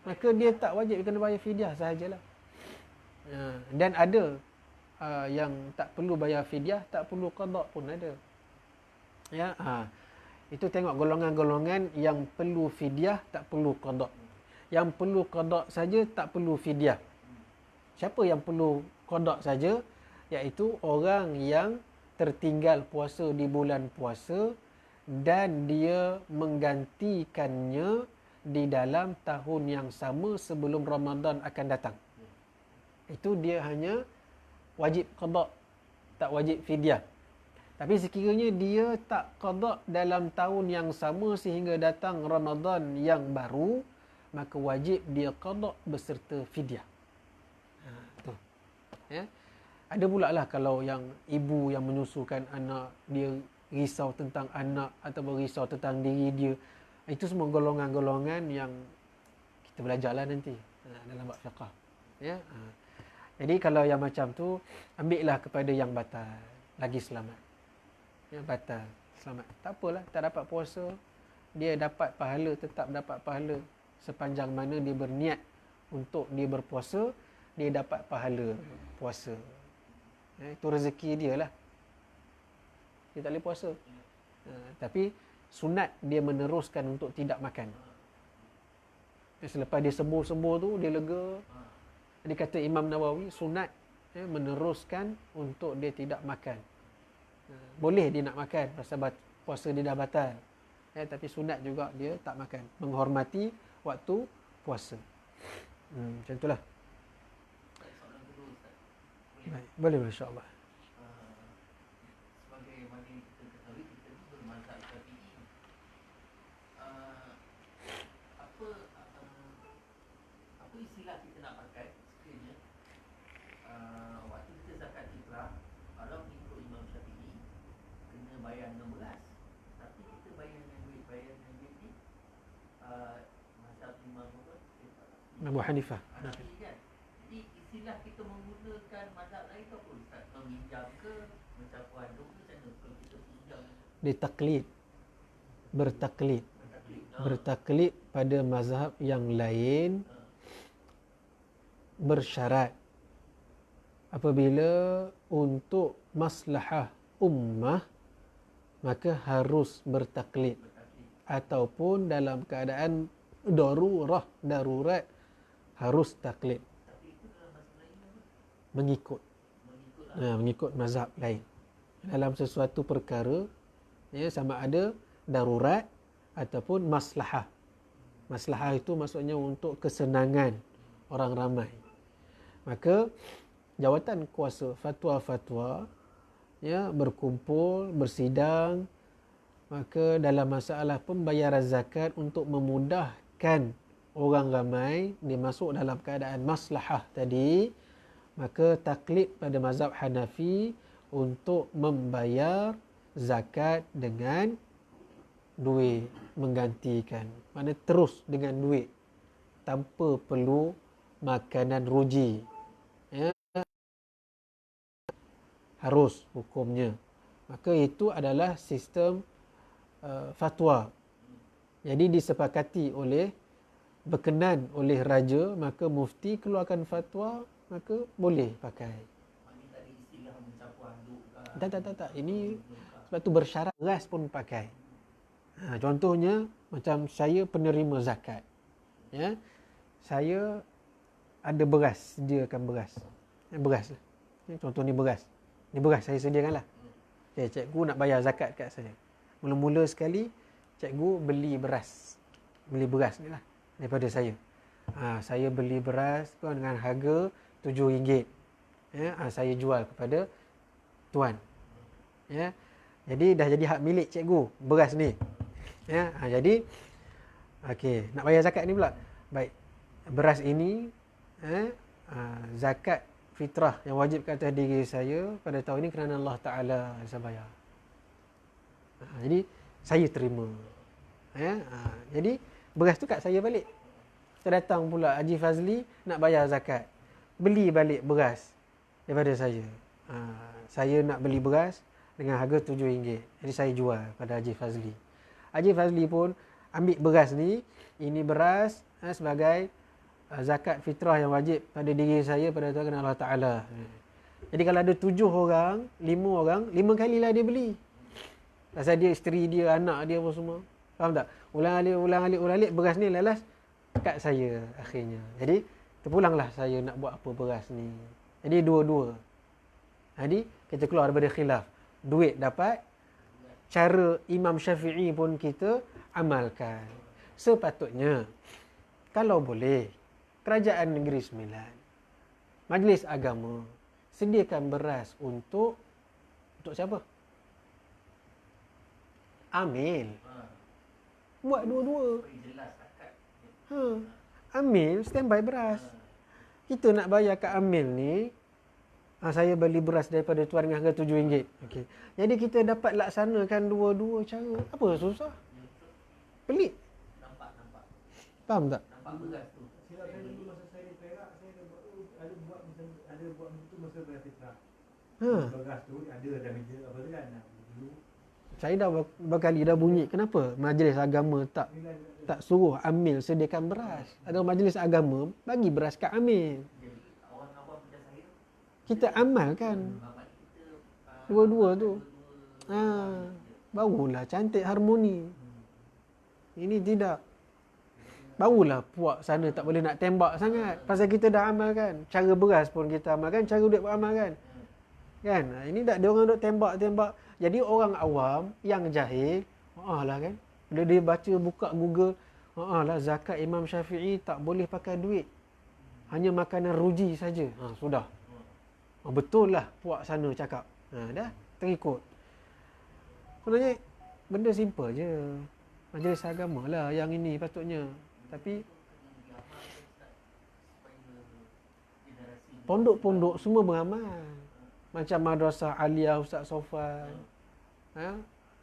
Maka dia tak wajib, kena bayar fidyah sahajalah. Dan ada yang tak perlu bayar fidyah, tak perlu qada pun ada. Ya, itu tengok golongan-golongan yang perlu fidyah, tak perlu qada. Yang perlu qada saja, tak perlu fidyah. Siapa yang perlu qada saja? Iaitu orang yang tertinggal puasa di bulan puasa dan dia menggantikannya di dalam tahun yang sama sebelum Ramadan akan datang. Itu dia hanya wajib qada, tak wajib fidyah. Tapi sekiranya dia tak qada dalam tahun yang sama sehingga datang Ramadan yang baru, maka wajib dia qada beserta fidyah. Tu. Ya. Ada pula lah kalau yang ibu yang menyusukan anak, dia risau tentang anak ataupun risau tentang diri dia. Itu semua golongan-golongan yang kita belajarlah nanti dalam bab fiqh. Ya. Jadi kalau yang macam tu, ambillah kepada yang batal, lagi selamat. Ya, batal, selamat. Tak apalah, tak dapat puasa, dia dapat pahala, tetap dapat pahala. Sepanjang mana dia berniat untuk dia berpuasa, dia dapat pahala puasa. Ya, itu rezeki dia lah. Dia tak boleh puasa. Tapi sunat dia meneruskan untuk tidak makan. Selepas dia sembuh-sembuh tu, dia lega. Dia kata Imam Nawawi, sunat meneruskan untuk dia tidak makan. Boleh dia nak makan pasal puasa dia dah batal. Tapi sunat juga dia tak makan. Menghormati waktu puasa. Macam itulah. Baik, boleh, insya-Allah. Sebagai mana kita ketahui, kita ni bermazhab Syafi'i. Apa istilah kita nak pakai sekiranya waktu kita zakat fitrah, kalau mengikut Imam Syafi'i kena bayar 16, tapi kita bayar dengan duit ni mazhab Imam Abu Hanifah. Hanafi kan. Jadi istilah kita menggunakan mazhab lain tu apa Ustaz? Meminjam ke, mencampur aduk ke, macam mana kalau kita pinjam? Dia taklid. Bertaklid. Bertaklid. Bertaklid pada mazhab yang lain bersyarat apabila untuk maslahah ummah maka harus bertaklid, ataupun dalam keadaan darurat harus taklid, Tapi itu dalam bahasa Melayu apa? mengikut mengikut mazhab lain dalam sesuatu perkara, ya, sama ada darurat ataupun maslahah. Maslahah itu maksudnya untuk kesenangan orang ramai. Maka jawatan kuasa fatwa-fatwa, ya, berkumpul, bersidang, maka dalam masalah pembayaran zakat untuk memudahkan orang ramai dia masuk dalam keadaan maslahah tadi, maka taklid pada mazhab Hanafi untuk membayar zakat dengan duit, menggantikan. Mana terus dengan duit tanpa perlu makanan ruji. Ya, harus hukumnya. Maka itu adalah sistem fatwa. Jadi disepakati oleh, berkenan oleh raja, maka mufti keluarkan fatwa, maka boleh pakai. Maknanya tak ada istilah mencampur aduk ke. Tak. Ini sebab tu bersyarat beras pun pakai. Contohnya macam saya penerima zakat. Ya. Saya ada beras, sediakan beras. Beras lah. Contoh ni beras. Ni beras saya sediakanlah. Okay, cikgu nak bayar zakat kat saya. Mula-mula sekali cikgu beli beras. Beli beras ni lah daripada saya. Saya beli beras dengan harga RM7. Ya, saya jual kepada tuan. Ya. Jadi dah jadi hak milik cikgu beras ni. Ya, jadi okey, nak bayar zakat ni pula. Baik. Beras ini zakat fitrah yang wajib ke atas diri saya pada tahun ini kerana Allah Ta'ala saya bayar. Jadi saya terima. Ya, jadi beras tu kat saya balik. Saya datang pula Haji Fazli nak bayar zakat. Beli balik beras daripada saya. Saya nak beli beras dengan harga RM7. Jadi saya jual pada Haji Fazli. Haji Fazli pun ambil beras ni, ini beras sebagai zakat fitrah yang wajib pada diri saya pada tahun Allah Ta'ala. Jadi kalau ada 7 orang, 5 orang, 5 kalilah dia beli. Pasal dia, isteri dia, anak dia pun semua. Faham tak? Ulang-alik beras ni lalas kat saya akhirnya. Jadi terpulanglah saya nak buat apa beras ni. Jadi dua-dua. Jadi kita keluar daripada khilaf. Duit dapat, cara Imam Syafi'i pun kita amalkan. Sepatutnya kalau boleh Kerajaan Negeri Sembilan, Majlis Agama sediakan beras untuk siapa? Amil. Buat dua-dua. Amil standby beras. Kita nak bayar kat Amil ni, saya beli beras daripada tuan dengan harga RM7. Okey. Jadi kita dapat laksanakan dua-dua cara. Apa susah? Pelik. Nampak. Faham tak? Nampak beras tu. Silap saya dulu masa saya di Perak, saya ada buat itu masa beras fitrah. Beras tu ada dalam meja apa tu kan. Dulu Saya dah berkali dah bunyi. Kenapa Majlis Agama tak suruh Amil sediakan beras? Ada Majlis Agama bagi beras kat Amil. Jadi orang awam macam saya, Kita amalkan dua-dua tu. Barulah cantik harmoni. Ini tidak. Barulah puak sana tak boleh nak tembak sangat. Pasal kita dah amalkan. Cara beras pun kita amalkan, cara duit pun amalkan. Kan? Ini tak ada orang duk tembak-tembak. Jadi orang awam yang jahil, lah kan. Bila dia baca buka Google, lah zakat Imam Syafi'i tak boleh pakai duit. Hanya makanan ruji saja. Sudah. Betul lah puak sana cakap. Dah terikut. Sebenarnya benda simple je. Majlis agama lah yang ini patutnya. Tapi pondok-pondok semua beramal. Macam Madrasah Aliyah Ustaz Sofan.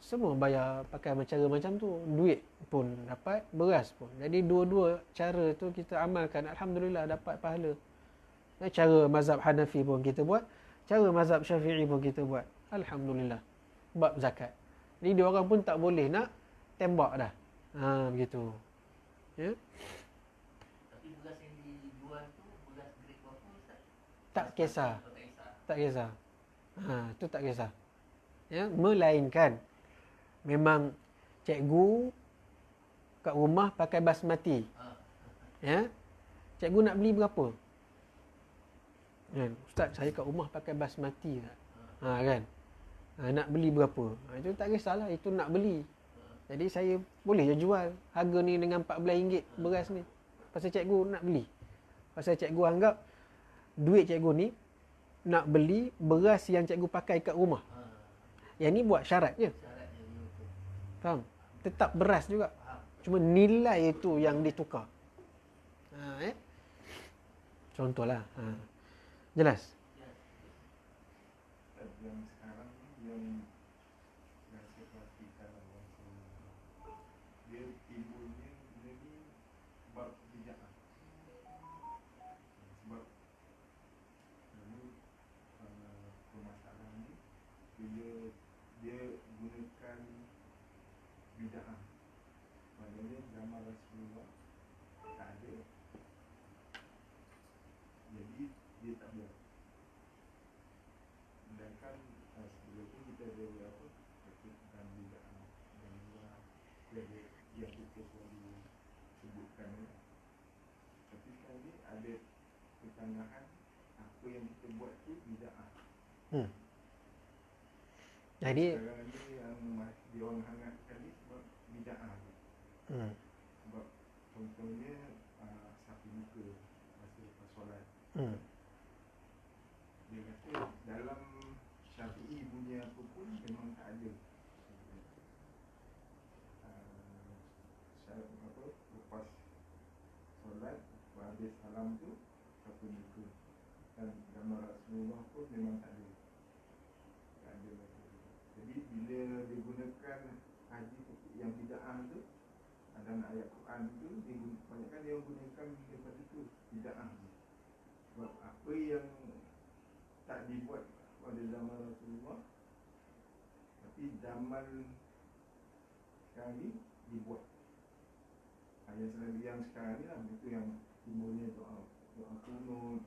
Semua bayar pakai cara macam tu. Duit pun dapat, beras pun. Jadi dua-dua cara tu kita amalkan. Alhamdulillah dapat pahala. Cara mazhab Hanafi pun kita buat, cara mazhab Syafi'i pun kita buat. Alhamdulillah. Bab zakat. Jadi dia orang pun tak boleh nak tembak dah. Begitu. Ya. Tapi beras yang dijual tu beras grade berapa Ustaz? Tak kisah. Tak kisah. Tak kisah. Tu tak kisah. Ya, melainkan memang cikgu kat rumah pakai basmati. Ya. Cikgu nak beli berapa? Kan? Ustaz, saya kat rumah pakai basmati tak? Kan? Nak beli berapa? Itu tak kisahlah, itu nak beli. Jadi saya boleh je jual harga ni dengan RM14 beras ni. Pasal cikgu nak beli. Pasal cikgu anggap duit cikgu ni nak beli beras yang cikgu pakai kat rumah. Yang ni buat syarat je. Faham? Tetap beras juga. Cuma nilai itu yang ditukar. Contohlah. Jelas? Yang sekarang yang saya perhatikan dia timbulnya benda ni bab bid'ah. Sebab dulu permasalahan ni dia gunakan bid'ah. Maknanya zaman Rasulullah tak ada, jadi dia tak buat. Sedangkan sebelum tu kita ada apa tentang bid'ah dan juga yang kita selalu sebutkan ni. Tapi sekarang ni ada pertengahan apa yang kita buat tu bid'ah. Jadi Sekarang ni yang dia orang hangatkan ni sebab bid'ah tu. Sebab contohnya sapu muka masa lepas solat. Dia kata dalam Syafi'i punya apa pun memang tak ada apa lepas solat habis salam tu sapu muka, dan zaman Rasulullah pun memang tak ada. Jadi bila dia gunakan haji yang bid'ah tu dan ayat Quran tu, kebanyakan dia gunakan daripada tu bid'ah. Sebab apa yang tak dibuat pada zaman Rasulullah tapi zaman sekarang ni dibuat. Yang sekarang ni lah, itu yang timbulnya doa kunut,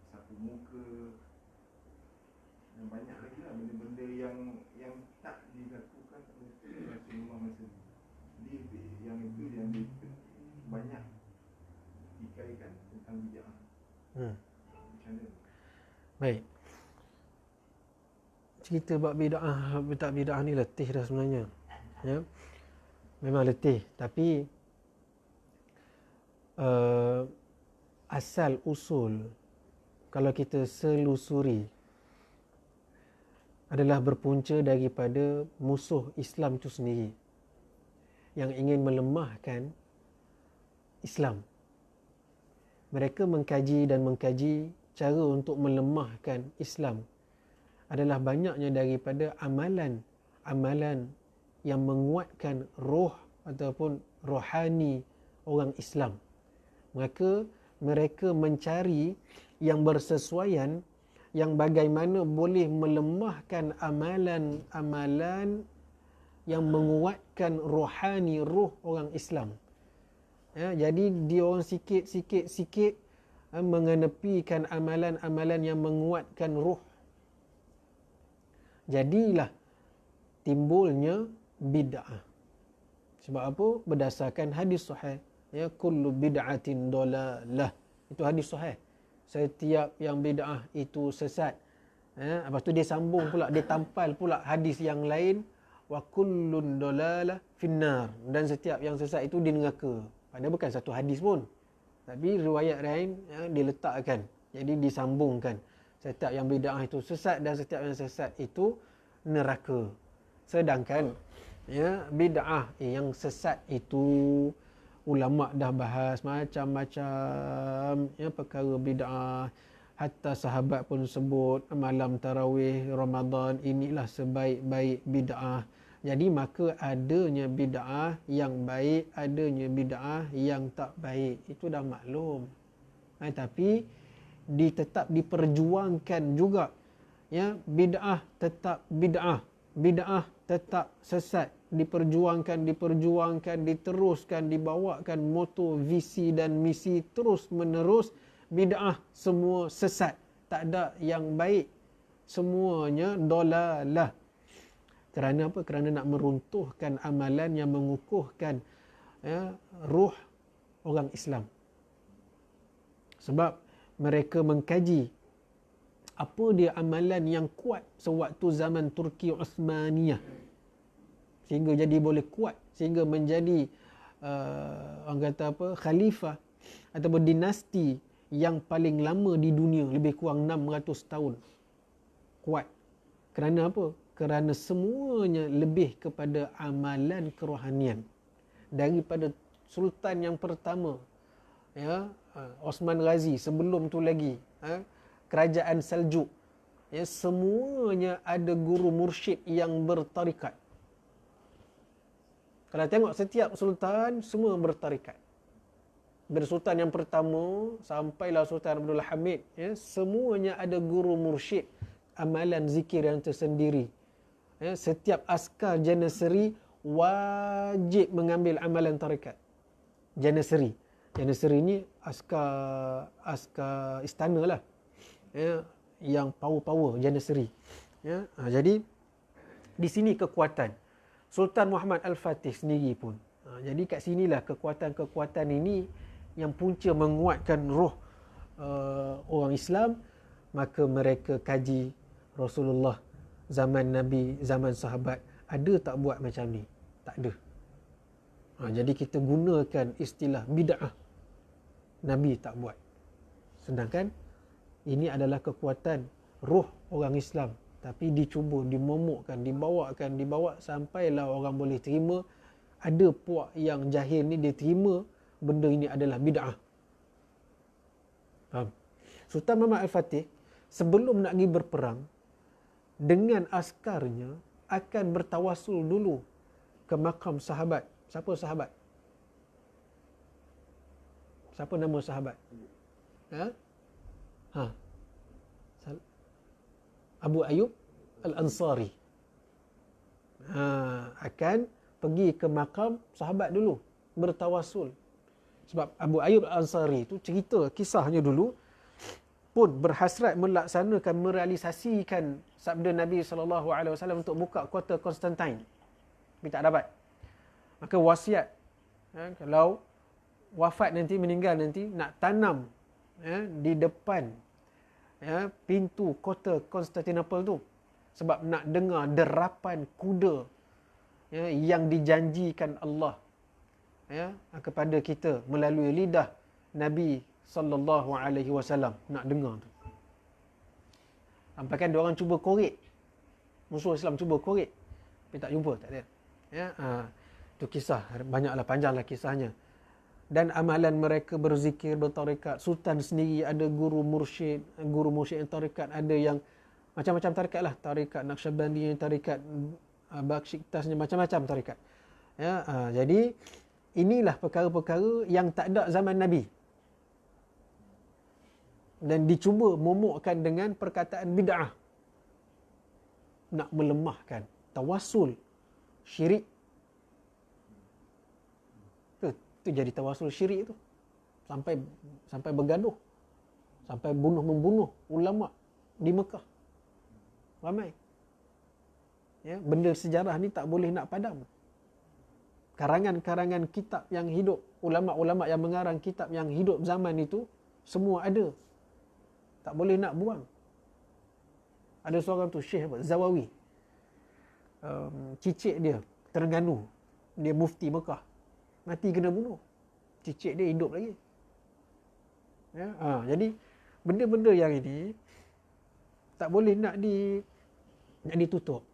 sapu muka, dan banyak lagi lah benda-benda yang tak dilakukan oleh Rasulullah masa ni. Jadi yang itu yang banyak dikaikan tentang bid'ah. Macam mana? baik. Cerita bab bid'ah, tak bid'ah ni letih dah sebenarnya. Ya. Memang letih, tapi asal usul kalau kita selusuri adalah berpunca daripada musuh Islam itu sendiri yang ingin melemahkan Islam. Mereka mengkaji cara untuk melemahkan Islam adalah banyaknya daripada amalan yang menguatkan roh ataupun rohani orang Islam. Maka mereka mencari yang bersesuaian, yang bagaimana boleh melemahkan amalan-amalan yang menguatkan rohani roh orang Islam. Jadi dia orang sikit mengenepikan amalan-amalan yang menguatkan roh. Jadilah timbulnya bid'ah. Sebab apa? Berdasarkan hadis sahih. Kullu bid'atin dalalah. Itu hadis sahih. Setiap yang bid'ah itu sesat. Lepas tu dia sambung pula, dia tampal pula hadis yang lain, wa kullun dalalah finnar, dan setiap yang sesat itu di neraka. Padahal bukan satu hadis pun, tapi riwayat lain diletakkan, jadi disambungkan. Setiap yang bid'ah itu sesat dan setiap yang sesat itu neraka. Sedangkan bid'ah yang sesat itu ulama dah bahas macam-macam perkara bid'ah. Hatta sahabat pun sebut malam tarawih Ramadan inilah sebaik-baik bid'ah. Jadi maka adanya bid'ah yang baik, adanya bid'ah yang tak baik. Itu dah maklum. Tapi tetap diperjuangkan juga. Ya, bid'ah tetap bid'ah, bid'ah tetap sesat, diperjuangkan, diteruskan, dibawakan moto, visi dan misi terus menerus. Bid'ah semua sesat, tak ada yang baik, semuanya dolalah. Kerana apa? Kerana nak meruntuhkan amalan yang mengukuhkan ruh orang Islam. Sebab mereka mengkaji apa dia amalan yang kuat sewaktu zaman Turki Uthmaniyah sehingga jadi boleh kuat, sehingga menjadi orang kata apa, khalifah ataupun dinasti yang paling lama di dunia, lebih kurang 600 tahun kuat. Kerana apa? Kerana semuanya lebih kepada amalan kerohanian. Daripada sultan yang pertama, Osman Ghazi, sebelum tu lagi kerajaan Seljuk, semuanya ada guru mursyid yang bertarikat. Kalau tengok setiap sultan semua bertarikat. Dari sultan yang pertama sampailah Sultan Abdul Hamid, semuanya ada guru mursyid, amalan zikir yang tersendiri. Setiap askar Janissary wajib mengambil amalan tarikat. Janissary ni askar istana lah, yang power Janissary. Jadi di sini kekuatan Sultan Muhammad Al-Fatih sendiri pun. Jadi kat sinilah kekuatan ini yang punca menguatkan roh orang Islam. Maka mereka kaji Rasulullah, zaman Nabi, zaman sahabat, ada tak buat macam ni? Tak ada. Jadi kita gunakan istilah bid'ah. Nabi tak buat. Sedangkan ini adalah kekuatan roh orang Islam, tapi dicuba, dimomokkan, dibawa sampailah orang boleh terima. Ada puak yang jahil ni dia terima benda ini adalah bid'ah. Faham? Sultan Muhammad Al-Fatih sebelum nak pergi berperang dengan askarnya akan bertawasul dulu ke makam sahabat. Siapa sahabat? Siapa nama sahabat? Abu Ayyub Al-Ansari. Akan pergi ke makam sahabat dulu, bertawasul. Sebab Abu Ayyub Al-Ansari itu cerita kisahnya dulu pun berhasrat melaksanakan, merealisasikan sabda Nabi SAW untuk buka kota Konstantin. Tapi tak dapat. Maka wasiat, kalau wafat nanti, meninggal nanti, nak tanam di depan pintu kota Konstantinopel tu. Sebab nak dengar derapan kuda yang dijanjikan Allah kepada kita melalui lidah Nabi sallallahu alaihi wasallam. Nak dengar tu. Sampai kan diorang cuba korek. Musuh Islam cuba korek. Tapi tak jumpa, tak ada. Itu kisah, banyaklah, panjanglah kisahnya. Dan amalan mereka berzikir, bertarekat. Sultan sendiri ada guru mursyid yang tarekat, ada yang macam-macam tarekat lah. Tarekat Naqsyabandi, tarekat Bakhsyiktasnya, macam-macam tarekat. Jadi inilah perkara-perkara yang tak ada zaman Nabi. Dan dicuba momokkan dengan perkataan bid'ah. Nak melemahkan tawassul syirik. Itu jadi tawassul syirik tu. Sampai bergaduh. Sampai membunuh ulama di Mekah. Ramai. Benda sejarah ni tak boleh nak padam. Karangan-karangan kitab yang hidup, ulama-ulama yang mengarang kitab yang hidup zaman itu, semua ada. Tak boleh nak buang. Ada seorang tu, Syekh Zawawi. Cicit dia, Terengganu. Dia mufti Mekah. Mati kena bunuh. Cicit dia hidup lagi. Jadi, benda-benda yang ini, tak boleh nak ditutup.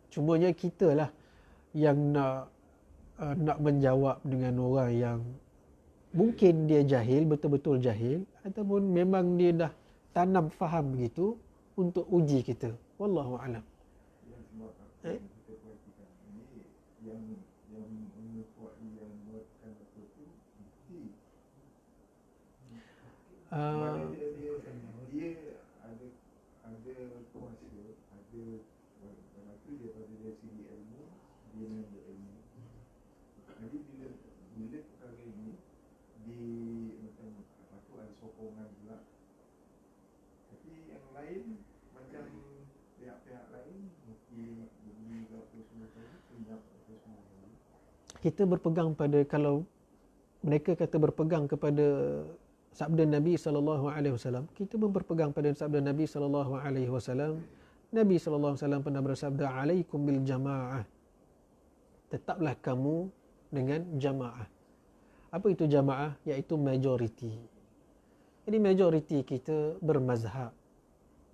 Cumanya kita lah yang nak menjawab dengan orang yang mungkin dia jahil, betul-betul jahil, ataupun memang dia dah tanam faham begitu, untuk uji kita. Wallahu a'lam. Yang sebab apa kita perhatikan ini, yang menguat, yang menguatkan apa tu, bukti. Mana dia ada kuasa, ada lepas tu daripada dari segi ilmu dia memang berilmu. Jadi bila perkara ini di macam apa tu ada sokongan pula. Tapi yang lain macam pihak-pihak lain mungkin bumi ke apa semua tadi senyap apa semua tadi. Kita berpegang pada, kalau mereka kata berpegang kepada sabda Nabi SAW, kita pun berpegang pada sabda Nabi SAW. Nabi SAW pernah bersabda, alaikum bil jamaah, tetaplah kamu dengan jamaah. Apa itu jamaah? Iaitu majoriti. Jadi majoriti kita bermazhab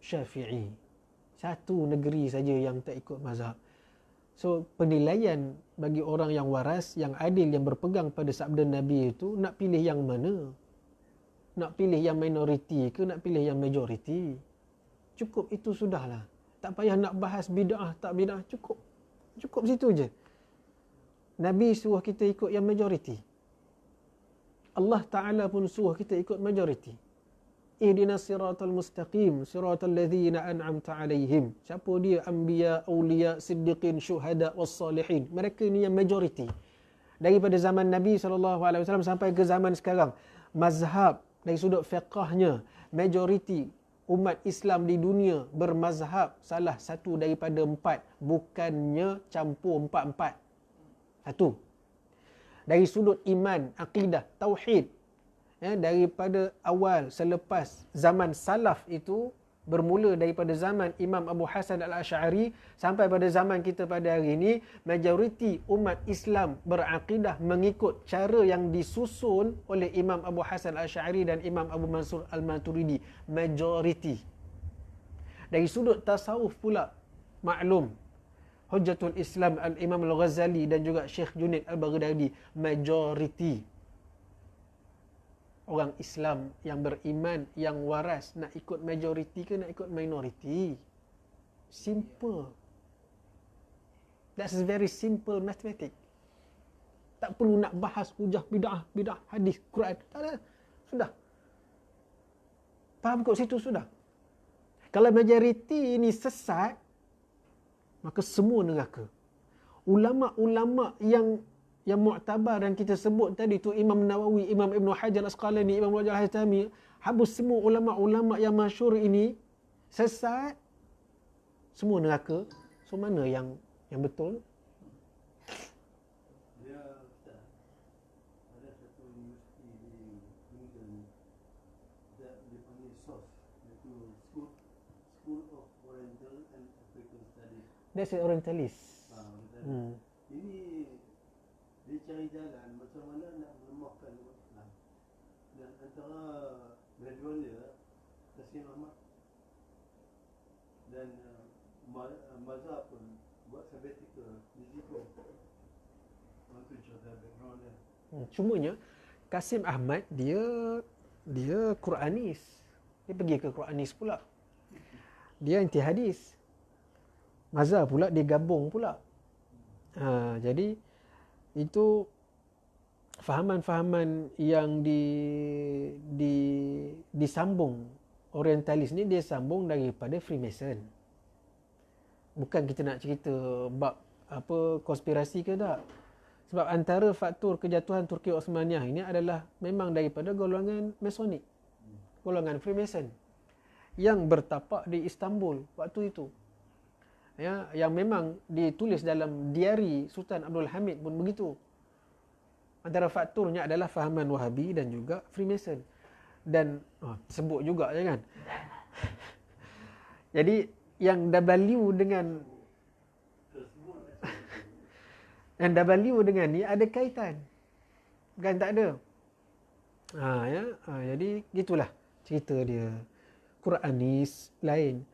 Syafi'i. Satu negeri saja yang tak ikut mazhab. So penilaian bagi orang yang waras, yang adil, yang berpegang pada sabda Nabi itu, nak pilih yang mana? Nak pilih yang minoriti ke nak pilih yang majoriti? Cukup itu sudahlah. Tak payah nak bahas bid'ah tak bid'ah, cukup. Cukup situ je. Nabi suruh kita ikut yang majoriti. Allah Ta'ala pun suruh kita ikut majoriti. Ihdinas siratal mustaqim, siratal ladzina an'amta alaihim. Siapa dia? Anbiya, awliya, siddiqin, syuhada, wassalihin. Mereka ni yang majoriti. Daripada zaman Nabi SAW sampai ke zaman sekarang, mazhab dari sudut fiqahnya, majoriti umat Islam di dunia bermazhab salah satu daripada 4, bukannya campur 4-4. Satu. Dari sudut iman, akidah, tauhid, daripada awal selepas zaman salaf itu, bermula daripada zaman Imam Abu Hasan al-Asy'ari sampai pada zaman kita pada hari ini, majoriti umat Islam berakidah mengikut cara yang disusun oleh Imam Abu Hasan al-Asy'ari dan Imam Abu Mansur al-Maturidi. Majoriti. Dari sudut tasawuf pula, maklum, Hujjatul Islam al-Imam al-Ghazali dan juga Syekh Junaid al-Baghdadi. Majoriti orang Islam yang beriman, yang waras, nak ikut majoriti ke nak ikut minoriti? Simple. That's very simple mathematics. Tak perlu nak bahas hujah bid'ah, hadis, Quran. Tak ada. Sudah. Faham kot situ sudah. Kalau majoriti ini sesat, maka semua neraka. Ulama-ulama yang mu'tabar dan kita sebut tadi tu, Imam Nawawi, Imam Ibn Hajar Al-Asqalani, Imam Rajab Al-Haytami, habis semua ulama-ulama yang masyhur ini sesat, semua neraka. So mana yang betul? Dia ada satu universiti di England, dia panggil SOS, iaitu School of Oriental and African Studies. That's an orientalist. Ini dia cari jalan macam mana nak melemahkan umat Islam. Dan antara graduan dia, Qasim Ahmad dan Mazhab pun buat sabbatical di situ. Itu cerita background dia. Cumanya Qasim Ahmad dia Quranis. Dia pergi ke Quranis pula. Dia anti hadis. Mazhab pula dia gabung pula. Jadi itu fahaman-fahaman yang disambung. Orientalis ni dia sambung daripada Freemason. Bukan kita nak cerita bab apa konspirasi ke tak. Sebab antara faktor kejatuhan Turki Osmaniyah ini adalah memang daripada golongan Masonik. Golongan Freemason yang bertapak di Istanbul waktu itu. Ya, yang memang ditulis dalam diari Sultan Abdul Hamid pun begitu. Antara faktornya adalah fahaman Wahabi dan juga Freemason. Dan sebut juga je kan. Jadi yang W dengan ni ada kaitan. Bukan tak ada. Jadi gitulah cerita dia. Quranis lain.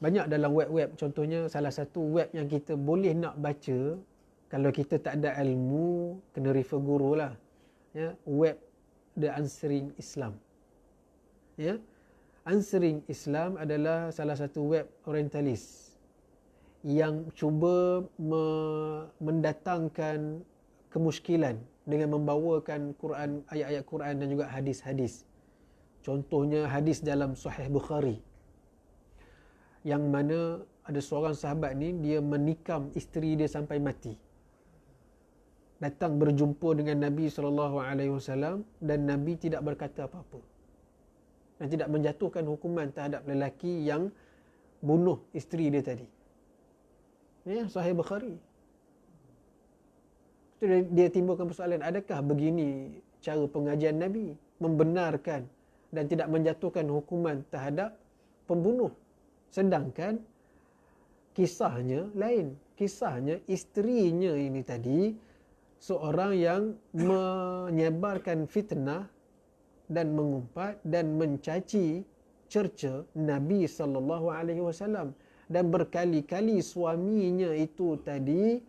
Banyak dalam web-web, contohnya salah satu web yang kita boleh nak baca kalau kita tak ada ilmu, kena refer guru lah. Ya, web The Answering Islam. Ya, Answering Islam adalah salah satu web orientalis yang cuba mendatangkan kemusykilan dengan membawakan Quran, ayat-ayat Quran dan juga hadis-hadis Contohnya hadis dalam Sahih Bukhari, yang mana ada seorang sahabat ni, dia menikam isteri dia sampai mati. Datang berjumpa dengan Nabi SAW dan Nabi tidak berkata apa-apa. Dan tidak menjatuhkan hukuman terhadap lelaki yang bunuh isteri dia tadi. Ya, Sahih Bukhari. Itu dia timbulkan persoalan, adakah begini cara pengajian Nabi? Membenarkan dan tidak menjatuhkan hukuman terhadap pembunuh. Sedangkan kisahnya lain. Kisahnya isterinya ini tadi seorang yang menyebarkan fitnah dan mengumpat dan mencaci cerca Nabi SAW, dan berkali-kali suaminya itu tadi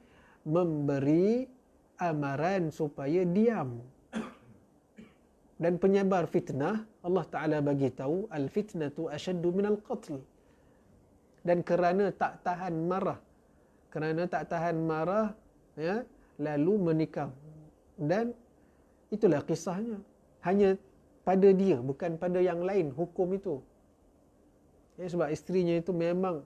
memberi amaran supaya diam. Dan penyebar fitnah, Allah Ta'ala bagi tahu, al-fitnatu asyaddu minal qatl. Dan kerana tak tahan marah, ya, lalu menikam. Dan itulah kisahnya. Hanya pada dia, bukan pada yang lain hukum itu. Ya, sebab isterinya itu memang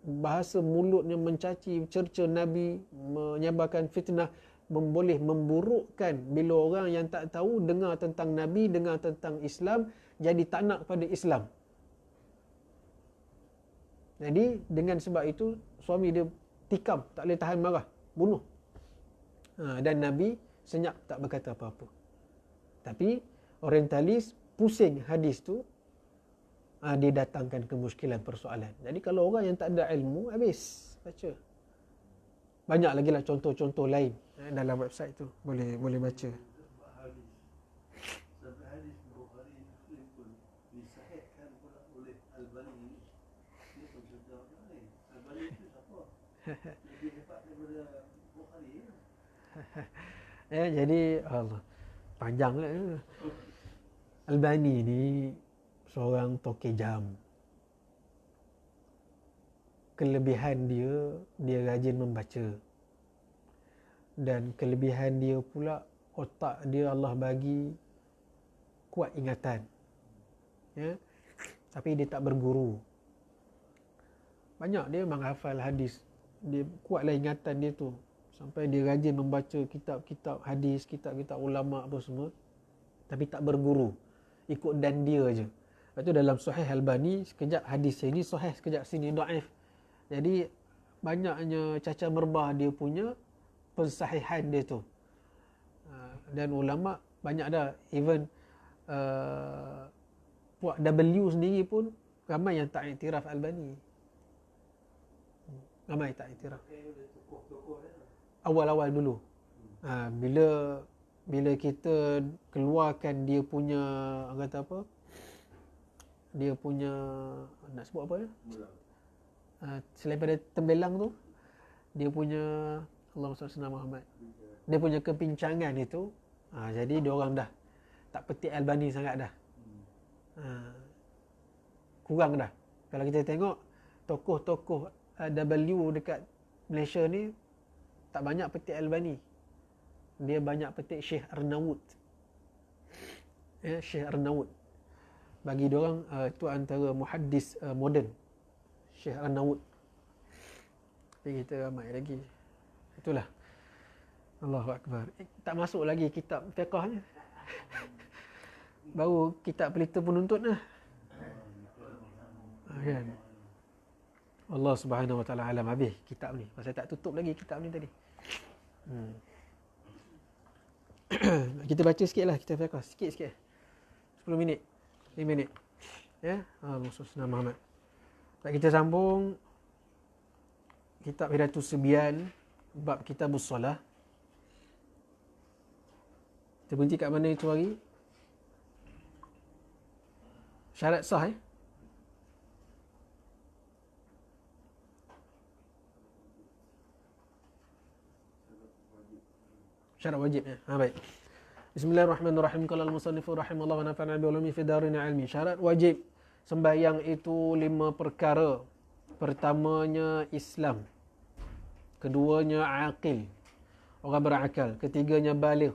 bahasa mulutnya mencaci cerca Nabi, menyebarkan fitnah, boleh memburukkan bila orang yang tak tahu dengar tentang Nabi, dengar tentang Islam, jadi tak nak pada Islam. Jadi dengan sebab itu suami dia tikam, tak boleh tahan marah, bunuh. Dan Nabi senyap, tak berkata apa-apa. Tapi orientalis pusing hadis tu, dia datangkan kemusykilan persoalan. Jadi kalau orang yang tak ada ilmu, habis baca. Banyak lagi lah contoh-contoh lain dalam website tu, boleh baca. Sampai hadis Bukhari Muslim pun disahihkan pula oleh Al-Bani. Dia pun contoh orang lain. Al-Bani itu siapa? Lebih hebat daripada Bukhari. Ya, jadi Allah, panjang lah. Al-Bani ni seorang toke jam. Kelebihan dia rajin membaca. Dan kelebihan dia pula, otak dia Allah bagi kuat ingatan. Ya. Tapi dia tak berguru. Banyak dia menghafal hadis. Dia kuatlah ingatan dia tu. Sampai dia rajin membaca kitab-kitab hadis, kitab-kitab ulama apa semua. Tapi tak berguru. Ikut dan dia je. Lepas tu dalam Sahih Al-Bani, sekejap hadis sini sahih, sekejap sini dhaif. Jadi banyaknya cacar merbah dia punya pensahihan dia tu. Dan ulama banyak dah, even puak W sendiri pun ramai yang tak iktiraf Al-Bani. Ramai tak iktiraf. Awal-awal dulu. Bila kita keluarkan dia punya, kata apa? Dia punya, nak sebut apa ya? Selain pada tembelang tu, dia punya, Allahumma salli ala Muhammad, dia punya kepincangan itu, jadi dia orang dah tak petik Al-Bani sangat dah. Kurang dah. Kalau kita tengok tokoh-tokoh W dekat Malaysia ni, tak banyak petik Al-Bani. Dia banyak petik Syekh Arnaud. Ya, Syekh Arnaud. Bagi diorang itu antara muhaddis moden, Syekh Arnaud. Tapi kita ramai lagi. Itulah. Allahu Akbar. Tak masuk lagi kitab fiqahnya. Baru kitab pelita penuntut lah. Kan? Allah Subhanahu Wa Taala alam, habis kitab ni. Pasal tak tutup lagi kitab ni tadi. Kita baca sikit lah kitab fiqah. Sikit-sikit. 10 minit. 5 minit. Ya. Allahumma Muhammad. Kita sambung kitab Hidayatus Sibyan, bab Kitabus Solah. Kita berhenti kat mana itu hari? Syarat sah syarat wajib ya. Baik. Bismillahirrahmanirrahim. Qala al-musannifu rahimallahu wa nafa'ana bi ulumi fi darin ilmi. Syarat wajib sembahyang itu 5 perkara. Pertamanya Islam. Keduanya aqil, orang berakal. Ketiganya baligh,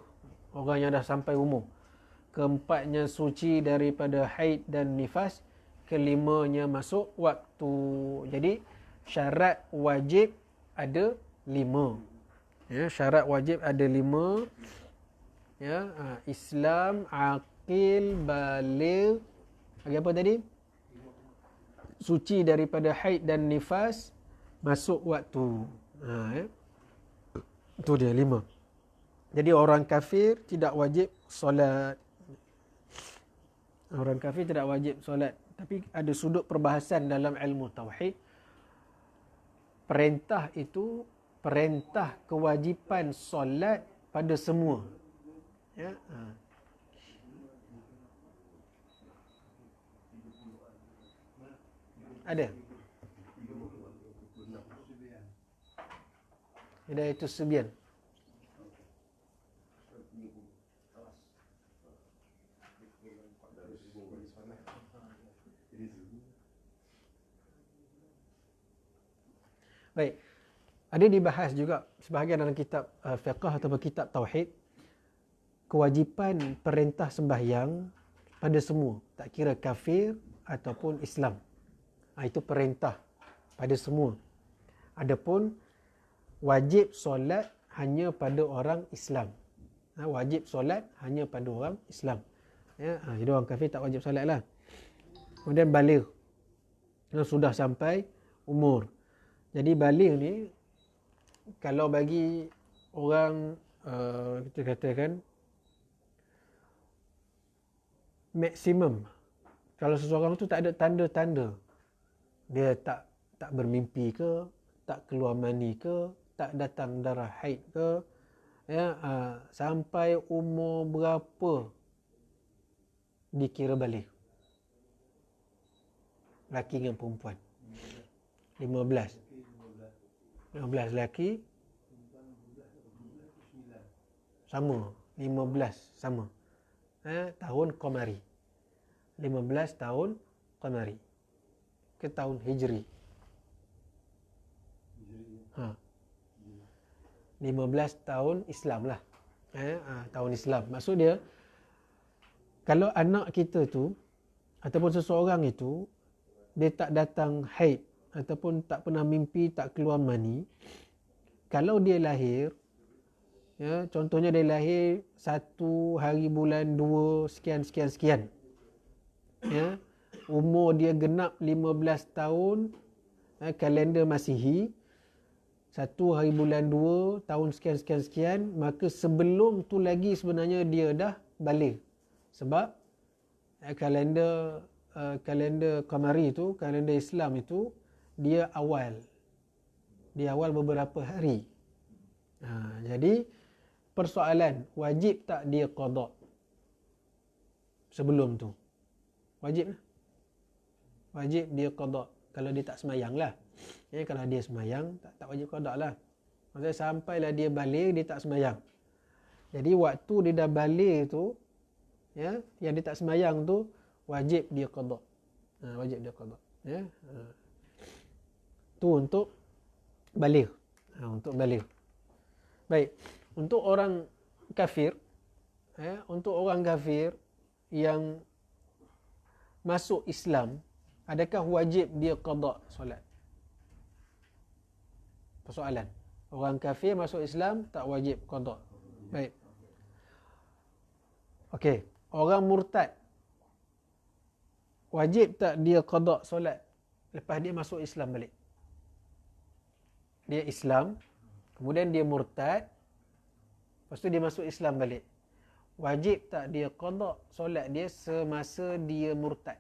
orang yang dah sampai umur. keempatnya suci daripada haid dan nifas, kelimanya masuk waktu. Jadi syarat wajib ada 5. Ya, syarat wajib ada 5. Ya, Islam, aqil, baligh, lagi apa tadi? Suci daripada haid dan nifas, masuk waktu. Ya. Itu dia 5. Jadi orang kafir tidak wajib solat. Orang kafir tidak wajib solat. Tapi ada sudut perbahasan dalam ilmu tauhid. Perintah itu perintah kewajipan solat pada semua. Ya. Ada. Hidayatus Subyan. Baik. Ada dibahas juga sebahagian dalam kitab fiqh atau kitab tauhid, kewajipan perintah sembahyang pada semua, tak kira kafir ataupun Islam. Itu perintah pada semua. Adapun wajib solat hanya pada orang Islam. Wajib solat hanya pada orang Islam. Ya, jadi orang kafir tak wajib solat lah. Kemudian baligh, sudah sampai umur. Jadi baligh ni, kalau bagi orang kita katakan maksimum, kalau seseorang tu tak ada tanda-tanda, dia tak bermimpi ke, tak keluar mani ke, tak datang darah haid ke, ya, sampai umur berapa dikira baligh? Laki dengan perempuan 15 lelaki sama, 15 sama. Tahun Qamari, 15 tahun Qamari ke tahun Hijri. 15 tahun Islam lah. Tahun Islam. Maksud dia, kalau anak kita tu ataupun seseorang itu dia tak datang haid ataupun tak pernah mimpi, tak keluar mani, kalau dia lahir, ya, contohnya dia lahir 1 hari bulan 2 sekian, ya, umur dia genap 15 tahun, kalender Masihi, 1 hari bulan 2 tahun sekian, maka sebelum tu lagi sebenarnya dia dah baligh. Sebab kalender Qamari itu, kalender Islam itu, dia awal beberapa hari. Jadi persoalan, wajib tak dia qada sebelum tu? Wajib dia qada kalau dia tak semayang lah. Ya, kalau dia semayang tak wajib qada lah. Maksudnya sampailah dia baligh dia tak semayang. Jadi waktu dia dah baligh tu, ya, yang dia tak semayang tu wajib dia qada. Wajib dia qada. Ya. Tu untuk baligh. Untuk baligh. Baik. Untuk orang kafir, ya, untuk orang kafir yang masuk Islam, adakah wajib dia qada solat? Persoalan. Orang kafir masuk Islam tak wajib qada. Baik. Okey, orang murtad wajib tak dia qada solat lepas dia masuk Islam balik? Dia Islam, kemudian dia murtad, lepas tu dia masuk Islam balik. Wajib tak dia qada solat dia semasa dia murtad?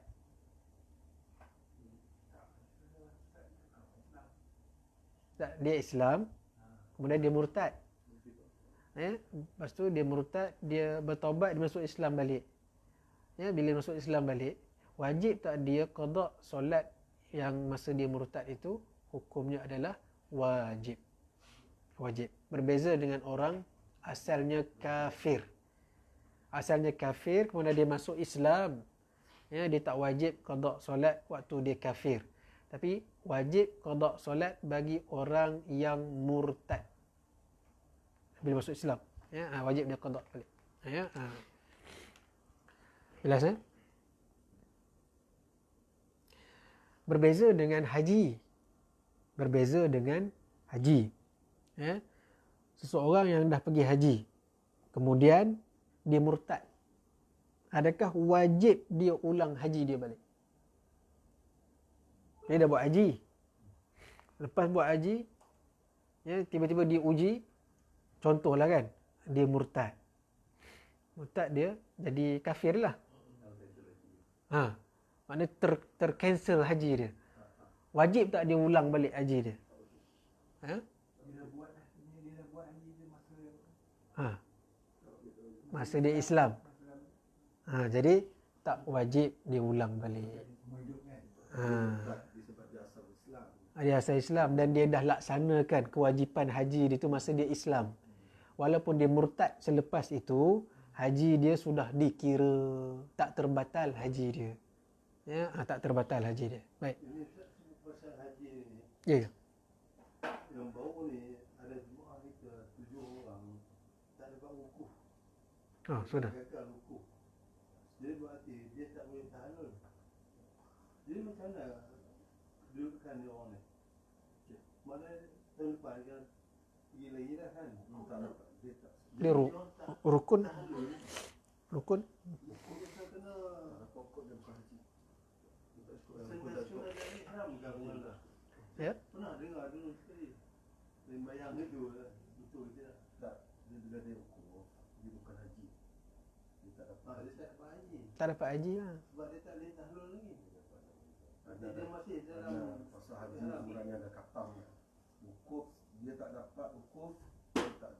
Tak, dia Islam, kemudian dia murtad. Lepas tu dia murtad, dia bertaubat, dia masuk Islam balik. Ya, bila masuk Islam balik, wajib tak dia qada solat yang masa dia murtad itu? Hukumnya adalah wajib. Berbeza dengan orang asalnya kafir. Asalnya kafir, kemudian dia masuk Islam, ya, dia tak wajib qada solat waktu dia kafir. Tapi wajib qada solat bagi orang yang murtad bila masuk Islam. Ya, wajib dia qada balik. Ya. Jelas Berbeza dengan haji. Berbeza dengan haji. Ya. Seseorang yang dah pergi haji, kemudian dia murtad. Adakah wajib dia ulang haji dia balik? Dia dah buat haji. Lepas buat haji, ya, tiba-tiba dia uji, contohlah kan, dia murtad. Murtad dia jadi kafir lah. Maknanya tercancel haji dia. Wajib tak dia ulang balik haji dia? Dia buat haji dia masa Masa dia Islam. Jadi tak wajib dia ulang balik. Dia asal Islam dan dia dah laksanakan kewajipan haji dia tu masa dia Islam. Walaupun dia murtad selepas itu, haji dia sudah dikira tak terbatal haji dia. Ya, tak terbatal haji dia. Baik. Ini pasal haji ni. Ya. Yang baru ni ada jemaah kita 7 orang tak dapat wukuf. Sudah. Gagal wukuf. Jadi berarti dia tak boleh tahalul. Jadi macam mana dudukan dia orang ni? Mana tahun depan kan pergi lagi dah kan? Tak dapat. Dia tak. Dia rukun. Rukun. Wukuf dia kena pokok dan haji. Ya. Pernah dengar dulu sekali. Sembahyang itu betul ke tidak? Tak. Dia bila dia wukuf, dia bukan haji. Dia tak dapat. Dia tak dapat haji. Tak dapat haji lah. Sebab dia tak boleh tahlul lagi. Dia masih dalam pasal haji ukurannya ada katam. Wukuf dia tak dapat wukuf, dia tak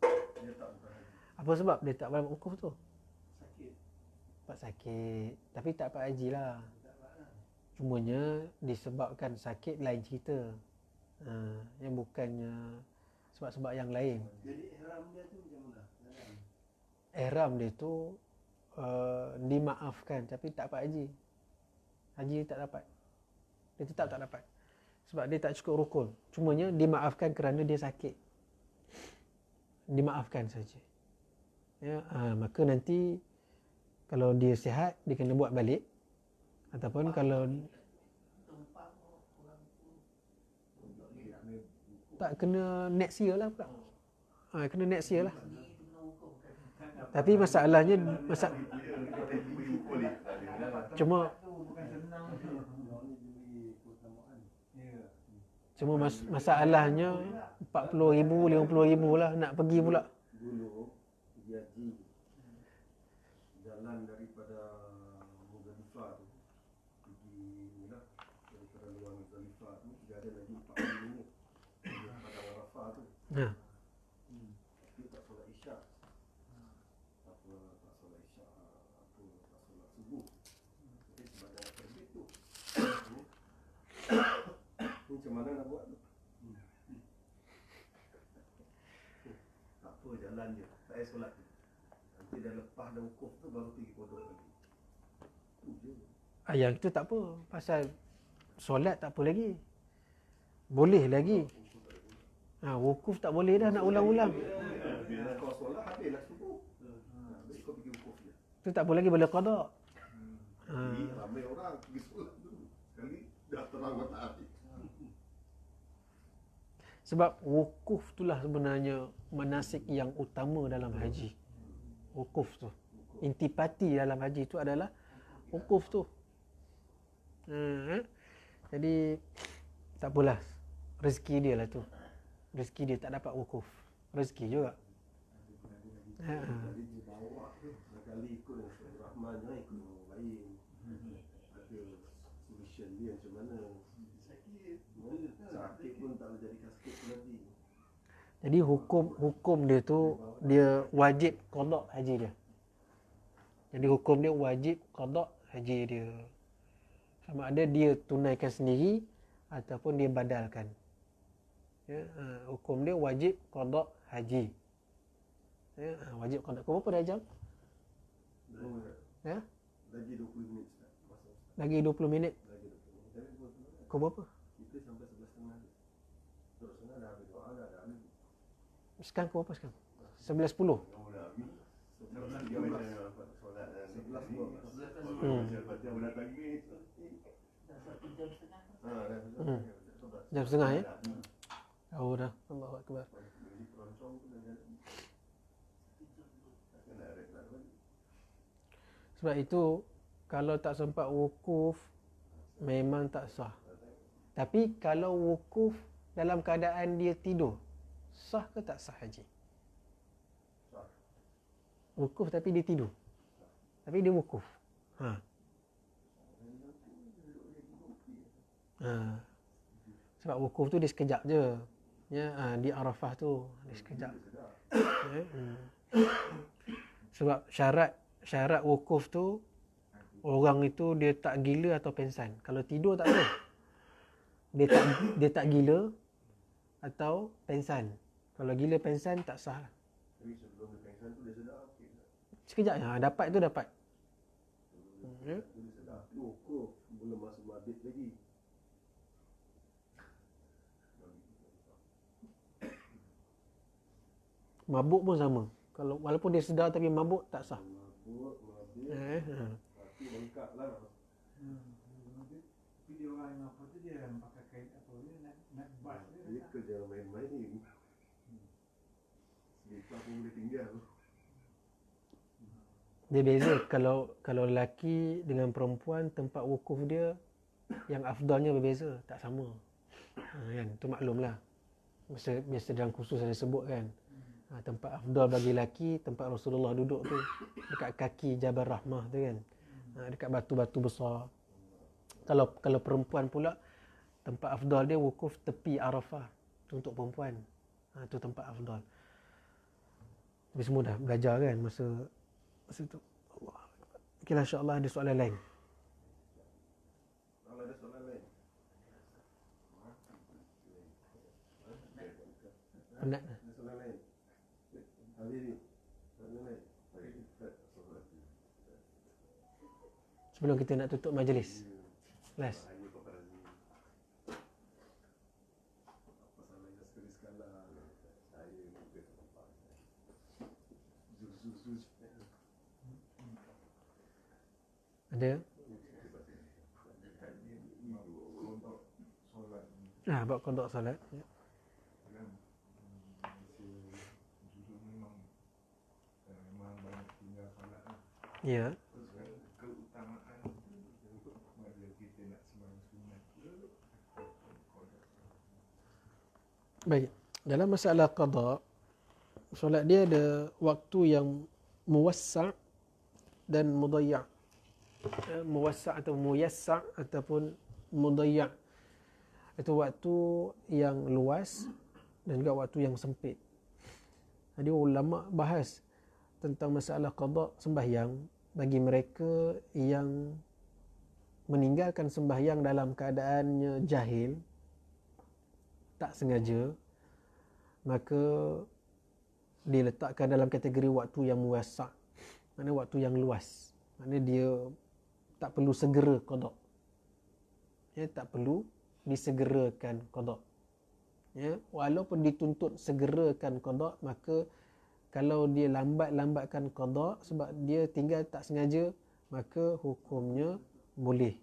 bukan haji. Apa sebab dia tak dapat wukuf tu? sakit. Dapat sakit. Tapi tak dapat haji lah. Tak dapat lah. Cumanya disebabkan sakit lain cerita. Yang bukannya sebab-sebab yang lain. Jadi ihram dia tu macam mana? Ihram dia tu dimaafkan tapi tak dapat haji. Haji tak dapat. Dia tetap tak dapat. Sebab dia tak cukup rukun. Cumanya dimaafkan kerana dia sakit. Dimaafkan saja. Ya, maka nanti kalau dia sihat dia kena buat balik. Ataupun kalau tak kena next year lah pula. Kena next year lah. Tapi masalahnya cuma masalahnya 40,000, 50,000 lah nak pergi pula. Dulu dia haji jalan daripada Muzdalifah tu pergi inilah daripada luar Muzdalifah tu dia ada lagi 40 minit pada Arafah tu. Dia tak solat isyak. Tak solat isyak, tak solat subuh. Jadi sebab dah terbit tu. Ni macam mana nak buat tu? Tak apa, jalan je. Tak payah solat tu. Nanti dah lepas dah wukuf tu baru pergi kodok lagi. Tu je. Yang itu tak apa. Pasal solat tak apa lagi. Boleh lagi. Wukuf tak boleh dah nak ulang-ulang. Bila kau solat habislah subuh. Habis kau pergi wukuf je. Itu tak apa lagi boleh qada. Jadi ramai orang pergi solat dulu. Sekali dah terang matahari. Sebab wukuf itulah sebenarnya manasik yang utama dalam haji. Wukuf tu. Intipati dalam haji tu adalah wukuf tu. Jadi tak apalah. Rezeki dia lah tu. Rezeki dia tak dapat wukuf. Rezeki juga. Jadi dia bawa tu. Sekali ikut Rahman ikut orang lain. Ada solution dia macam mana. Sakit pun tak boleh jadikan sakit nanti. Jadi hukum dia tu dia wajib qada haji dia. Jadi hukum dia wajib qada haji dia. Sama ada dia tunaikan sendiri ataupun dia badalkan. Ya, hukum dia wajib qada haji. Ya, wajib qada. Kau berapa dah jam? Ya? Lagi 20 minit Ustaz. Masa Ustaz. Lagi 20 minit. Lagi 20 minit. Tapi 20 minit. Kau berapa? Kita sampai 11.30. 11.30 dah habis doa dah habis. Sekarang kau berapa sekarang? 11.10. Yang mula habis Dia macam solat sebelas ni. Baca belakang ni. Dah 1 jam setengah. Jam setengah ya? Oh dah. Allahu Akbar. Sebab itu kalau tak sempat wukuf memang tak sah. Tapi kalau wukuf dalam keadaan dia tidur, sah ke tak sah haji? Wukuf tapi dia tidur. Tapi dia wukuf. Sebab wukuf tu dia sekejap je. Ya, di Arafah tu dia sekejap. Ya, Sebab syarat wukuf tu orang itu dia tak gila atau pensan. Kalau tidur tak apa. Dia tak gila atau pensan. Kalau gila pensan tak sah. Tapi sebelum dia pengsan tu dia sedar okey. Sekejap dapat tu dapat. Ya. Dia sedar. Wukuf belum masuk mabit lagi. Mabuk pun sama. Kalau walaupun dia sedar tapi mabuk tak sah. Mabuk, mabit. Tapi lengkap lah. Tapi dia orang yang apa tu dia pakai kain apa ni nak bas dia. Dia kerja main-main. Selipar pun boleh tinggal. Dia beza kalau lelaki dengan perempuan tempat wukuf dia yang afdalnya berbeza, tak sama. Kan tu maklumlah. Biasa dalam kursus ada sebut kan. Tempat afdal bagi lelaki tempat Rasulullah duduk tu dekat kaki Jabal Rahmah tu kan. Dekat batu-batu besar. Kalau perempuan pula tempat afdal dia wukuf tepi Arafah. Tu untuk perempuan. Tu tempat afdal. Tapi semua dah belajar kan masa tu. Allah. Okeylah, insya-Allah ada soalan lain. Kalau ada soalan lain. Penat. Ada soalan lain. Hari ni. Soalan lain. Sebelum kita nak tutup majlis. Last. Apa salahnya sekali-sekala saya mungkin tempat. Zuz. Ada? Buat qada solat. Ya. Memang banyak tinggal solat lah. Ya. Keutamaan bila kita nak sembahyang sunat. Baik. Dalam masalah qada, solat dia ada waktu yang muwassa' dan mudayya'. Muwassa' atau muyassa' ataupun mudayya'. Itu waktu yang luas dan juga waktu yang sempit. Jadi ulama bahas tentang masalah qada sembahyang bagi mereka yang meninggalkan sembahyang dalam keadaannya jahil, tak sengaja, maka diletakkan dalam kategori waktu yang muwassa', maknanya waktu yang luas. Maknanya dia tak perlu segera qada. Ya, tak perlu disegerakan qada. Ya, walaupun dituntut segerakan qada, maka kalau dia lambatkan qada sebab dia tinggal tak sengaja, maka hukumnya boleh.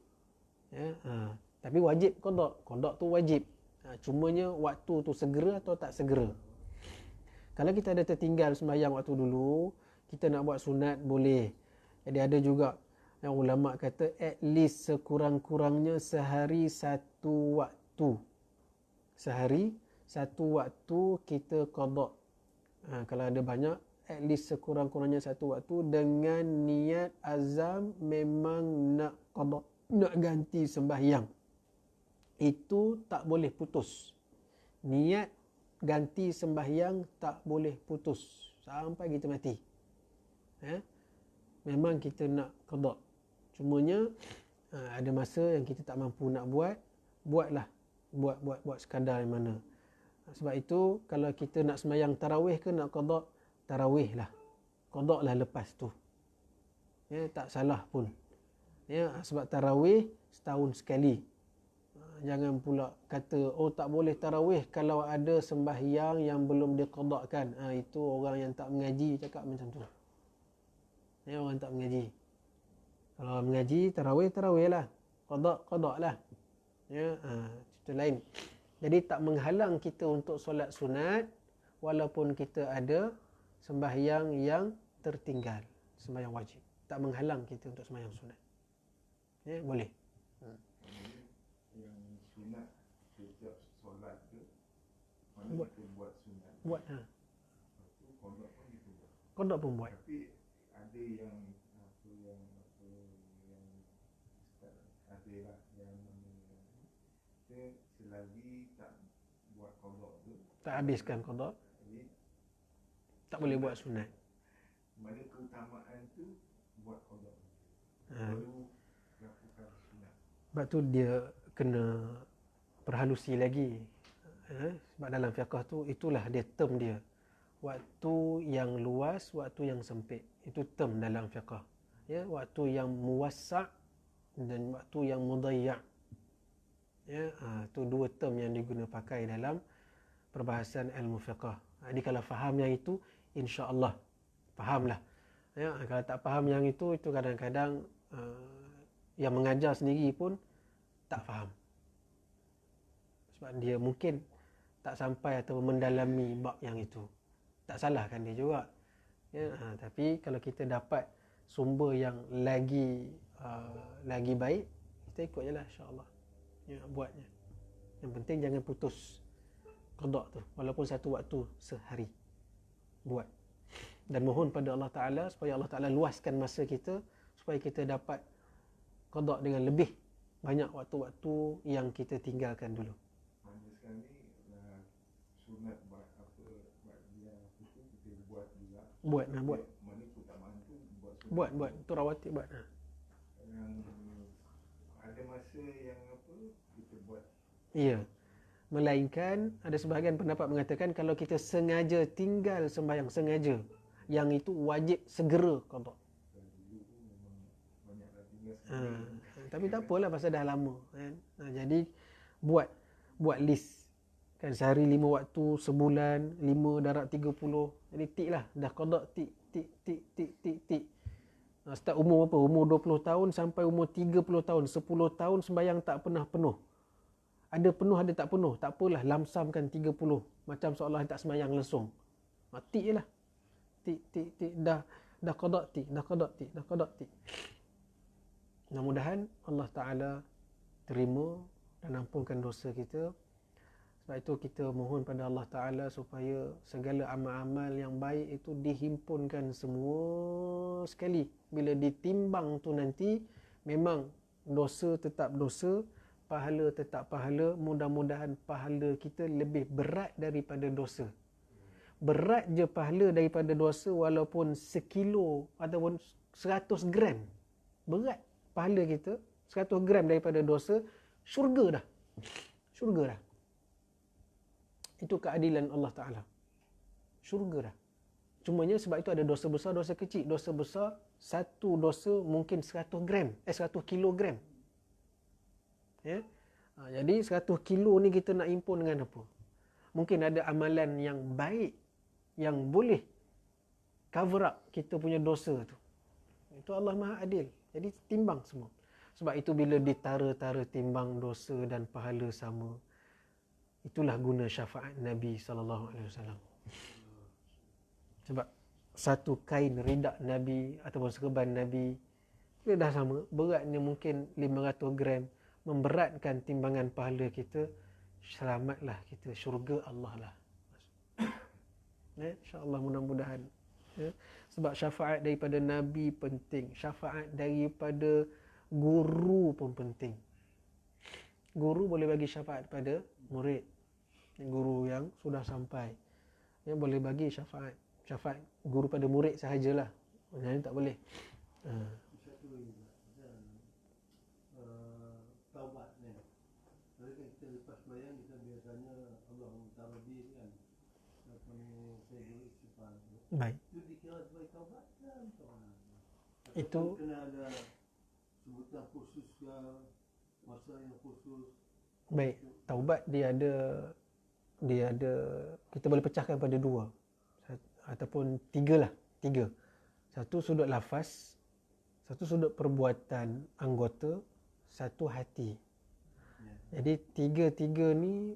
Ya, tapi wajib qada. Qada tu wajib. Cumanya waktu tu segera atau tak segera. Kalau kita ada tertinggal sembahyang waktu dulu, kita nak buat sunat boleh. Jadi ada juga yang ulama kata at least sekurang-kurangnya sehari satu waktu. Sehari satu waktu kita qada. Kalau ada banyak, at least sekurang-kurangnya satu waktu dengan niat azam memang nak qada, nak ganti sembahyang. Itu tak boleh putus. Niat ganti sembahyang tak boleh putus sampai kita mati. Memang kita nak qada. Cumanya ada masa yang kita tak mampu nak buatlah. Buat sekadar yang mana. Sebab itu kalau kita nak sembahyang tarawih ke nak qada, tarawih lah. Qada lah lepas tu. Ya, tak salah pun. Ya, sebab tarawih setahun sekali. Jangan pula kata tak boleh tarawih kalau ada sembahyang yang belum diqadakan. Itu orang yang tak mengaji cakap macam tu. Ya, orang tak mengaji. Kalau orang mengaji, tarawih lah. Qada lah. Ya, itu lain. Jadi tak menghalang kita untuk solat sunat walaupun kita ada sembahyang yang tertinggal, sembahyang wajib. Tak menghalang kita untuk sembahyang sunat. Ya, boleh. Yang sunat setiap solat tu mana Buat. kita buat sunat. Buat. Lepas tu qada pun kita buat. Qada pun buat. Tapi ada yang yang ustaz ada lah yang mana kita selagi tak buat qada tu, Tak habiskan qada, jadi tak boleh buat sunat. mana keutamaan tu buat qada Ha. baru lakukan sunat. Sebab tu dia kena perhalusi lagi. Sebab dalam fiqh tu itulah dia term dia. Waktu yang luas, waktu yang sempit. Itu term dalam fiqh. Ya, waktu yang muwassa' dan waktu yang mudayya'. Ya, tu dua term yang diguna pakai dalam perbahasan ilmu fiqh. Jadi kalau faham yang itu, insya-Allah fahamlah. Ya, kalau tak faham yang itu kadang-kadang yang mengajar sendiri pun tak faham. Sebab dia mungkin tak sampai atau mendalami bab yang itu. Tak salahkan dia juga. Ya, tapi kalau kita dapat sumber yang lagi baik, kita ikut je lah, insya-Allah. Ya, buatnya. Yang penting jangan putus qada tu walaupun satu waktu sehari. Buat. Dan mohon pada Allah Ta'ala supaya Allah Ta'ala luaskan masa kita supaya kita dapat qada dengan lebih banyak waktu-waktu yang kita tinggalkan dulu. Mana sekali sunat buat dia itu kita buat juga. Buat. Mana keutamaan tu Buat. Tu rawatib buat. Yang ada masa yang kita buat. Ya. Melainkan ada sebahagian pendapat mengatakan kalau kita sengaja tinggal sembahyang, sengaja, yang itu wajib segera qada. Dulu memang banyaklah tinggal Tapi tak apalah pasal dah lama kan. Jadi buat list. Kan sehari 5 waktu, sebulan 5 darab 30. Jadi tik lah, dah qada tik. Start umur berapa? Umur 20 tahun sampai umur 30 tahun, 10 tahun sembahyang tak pernah penuh. Ada penuh, ada tak penuh. Tak apalah, lamsamkan 30. Macam seolah tak sembahyang langsung. Tik je lah. Tik. Dah qada tik. Mudah-mudahan Allah Ta'ala terima dan ampunkan dosa kita. Sebab itu kita mohon pada Allah Ta'ala supaya segala amal-amal yang baik itu dihimpunkan semua sekali. Bila ditimbang tu nanti, memang dosa tetap dosa, pahala tetap pahala. Mudah-mudahan pahala kita lebih berat daripada dosa. Berat je pahala daripada dosa walaupun sekilo ataupun 100 gram. Berat pahala kita 100 gram daripada dosa, syurga dah. Itu keadilan Allah Ta'ala. Syurga dah. Cumanya sebab itu ada dosa besar, dosa kecil. Dosa besar, satu dosa mungkin 100 kilogram. Ya? Jadi 100 kilo ni kita nak impun dengan apa? Mungkin ada amalan yang baik yang boleh cover up kita punya dosa tu. Itu Allah Maha Adil. Jadi timbang semua. Sebab itu bila ditara-tara timbang dosa dan pahala sama, itulah guna syafaat Nabi SAW. Sebab satu kain ridak Nabi ataupun serban Nabi, dia dah sama. Beratnya mungkin 500 gram. Memberatkan timbangan pahala kita, selamatlah kita, syurga Allah lah. InsyaAllah mudah-mudahan. Ya. Sebab syafaat daripada Nabi penting. Syafaat daripada guru pun penting. Guru boleh bagi syafaat pada murid. Guru yang sudah sampai. Yang boleh bagi syafaat. Syafaat guru pada murid sahajalah. Yang tak boleh. Satu lagi taubat ni. Kalau kita lepas bayang kita biasanya Allah Ta'ala kan. Apa ni saya beristighfar. Baik. Itu dikira sebagai taubat kan? Itu kena ada sebutan khusus ke, masa yang khusus. baik. Taubat dia ada kita boleh pecahkan pada dua ataupun tiga lah. Satu sudut lafaz, satu sudut perbuatan anggota, satu hati. Jadi tiga-tiga ni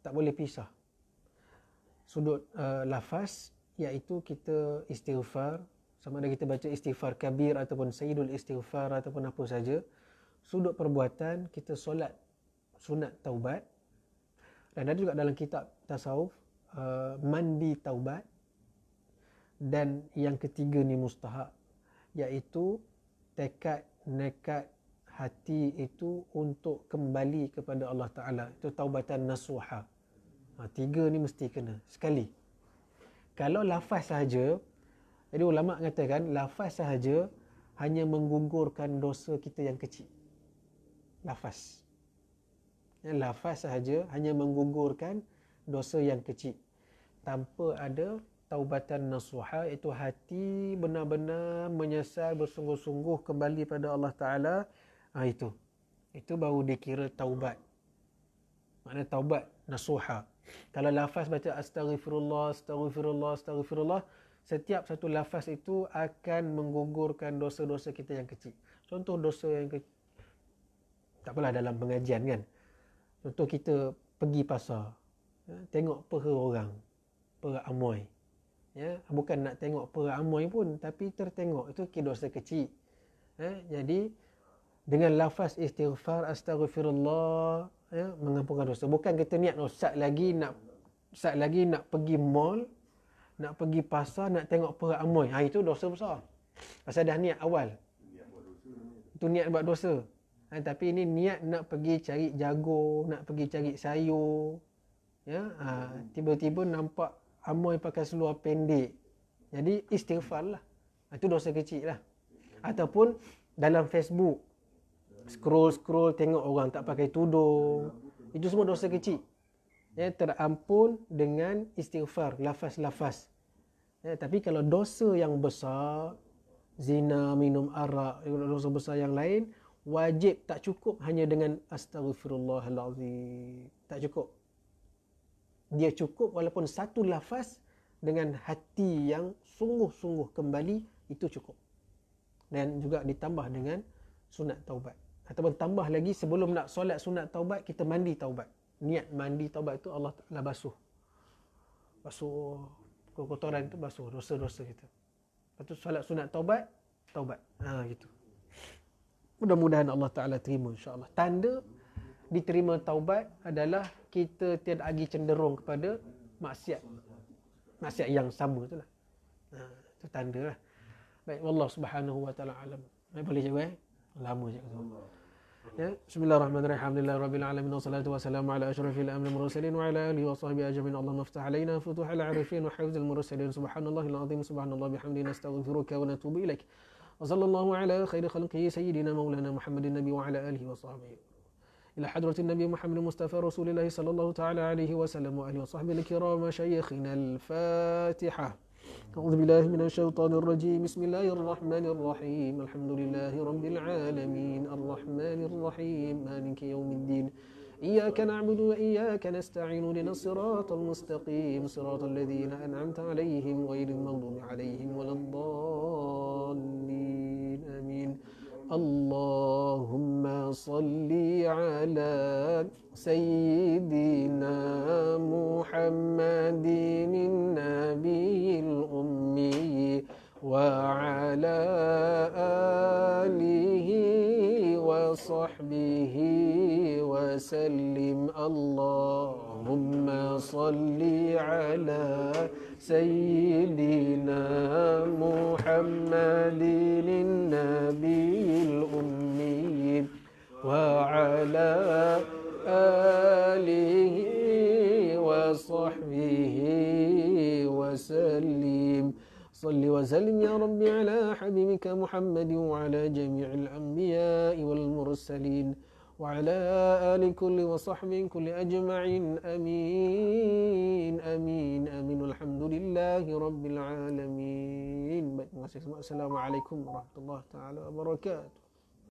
tak boleh pisah. Sudut lafaz iaitu kita istighfar, sama ada kita baca istighfar kabir ataupun sayyidul istighfar ataupun apa saja. Sudut perbuatan kita solat sunat taubat. Dan ada juga dalam kitab tasawuf mandi taubat. Dan yang ketiga ni mustahab, iaitu tekad nekat hati itu untuk kembali kepada Allah Ta'ala. Itu taubatan nasuha. Tiga ni mesti kena sekali. Kalau lafaz sahaja, jadi ulama katakan lafaz sahaja hanya menggugurkan dosa kita yang kecil. Lafaz sahaja hanya menggugurkan dosa yang kecil, tanpa ada taubatan nasuha, itu hati benar-benar menyesal, bersungguh-sungguh kembali pada Allah Ta'ala. Itu baru dikira taubat. Maknanya taubat nasuha. Kalau lafaz baca astaghfirullah, astaghfirullah, astaghfirullah, setiap satu lafaz itu akan menggugurkan dosa-dosa kita yang kecil. Contoh dosa yang kecil, tak apalah dalam pengajian kan. Contoh kita pergi pasar, tengok pera orang, pera amoy. Bukan nak tengok pera amoy pun, tapi tertengok, itu dosa kecil. Jadi dengan lafaz istighfar astaghfirullah, mengampunkan dosa. Bukan kita niat sat lagi nak pergi mall, nak pergi pasar, nak tengok pera amoy. Itu dosa besar. Pasal dah niat awal. Itu niat buat dosa. Tapi ini niat nak pergi cari jagung, nak pergi cari sayur. Tiba-tiba nampak amoy pakai seluar pendek. Jadi istighfar lah. Itu dosa kecil lah. Ataupun dalam Facebook, scroll tengok orang tak pakai tudung. Itu semua dosa kecil. Terampun dengan istighfar, lafaz-lafaz. Tapi kalau dosa yang besar, zina, minum arak, dosa besar yang lain, wajib, tak cukup hanya dengan astaghfirullahalazim. Tak cukup. Dia cukup walaupun satu lafaz dengan hati yang sungguh-sungguh kembali, itu cukup. Dan juga ditambah dengan sunat taubat. Ataupun tambah lagi, sebelum nak solat sunat taubat, kita mandi taubat. Niat mandi taubat itu Allah Ta'ala basuh kotoran itu, basuh dosa-dosa kita. Lepas tu solat sunat taubat. Gitu. Mudah-mudahan Allah Ta'ala terima, insyaAllah. Tanda diterima taubat adalah kita tiada lagi cenderung kepada maksiat yang sama itulah. Itu tanda lah. Baik, wallahu subhanahu wa ta'ala alam. Boleh jawab? Lama je. Bismillahirrahmanirrahim. Alhamdulillahirabbil alamin wassalatu wassalamu ala asyrafil anbiya'i wal mursalin wa ala alihi wa sahbihi ajma'in. Allahumma iftah alaina futuhal arifin wa hifdzal mursalin. Subhanallahil azim, subhanallah bihamdihi, nastaghfiruka wa natubu ilaik. وصلى الله على خير خلقه سيدنا مولانا محمد النبي وعلى آله وصحبه إلى حضرة النبي محمد المصطفى رسول الله صلى الله تعالى عليه وسلم وآله وصحبه الكرام شيخنا الفاتحة. أعوذ بالله من الشيطان الرجيم. بسم الله الرحمن الرحيم. الحمد لله رب العالمين الرحمن الرحيم مالك يوم الدين إياك نعبد وإياك نستعين اهدنا الصراط المستقيم صراط الذين أنعمت عليهم غير المغضوب عليهم ولا الضالين آمين. اللهم صل على سيدنا محمد النبي الأمي وعلى آله وصحبه وسلم. اللهم صل على سيدنا محمد النبي الأمي وعلى آله وصحبه وسلم. صل وسلم يا ربي على حبيبك محمد وعلى جميع الأنبياء والمرسلين وعلى آل كل وصحب كل أجمعين. آمين آمين آمين. والحمد لله رب العالمين. Terima kasih semua. Assalamualaikum warahmatullahi taala wabarakatuh.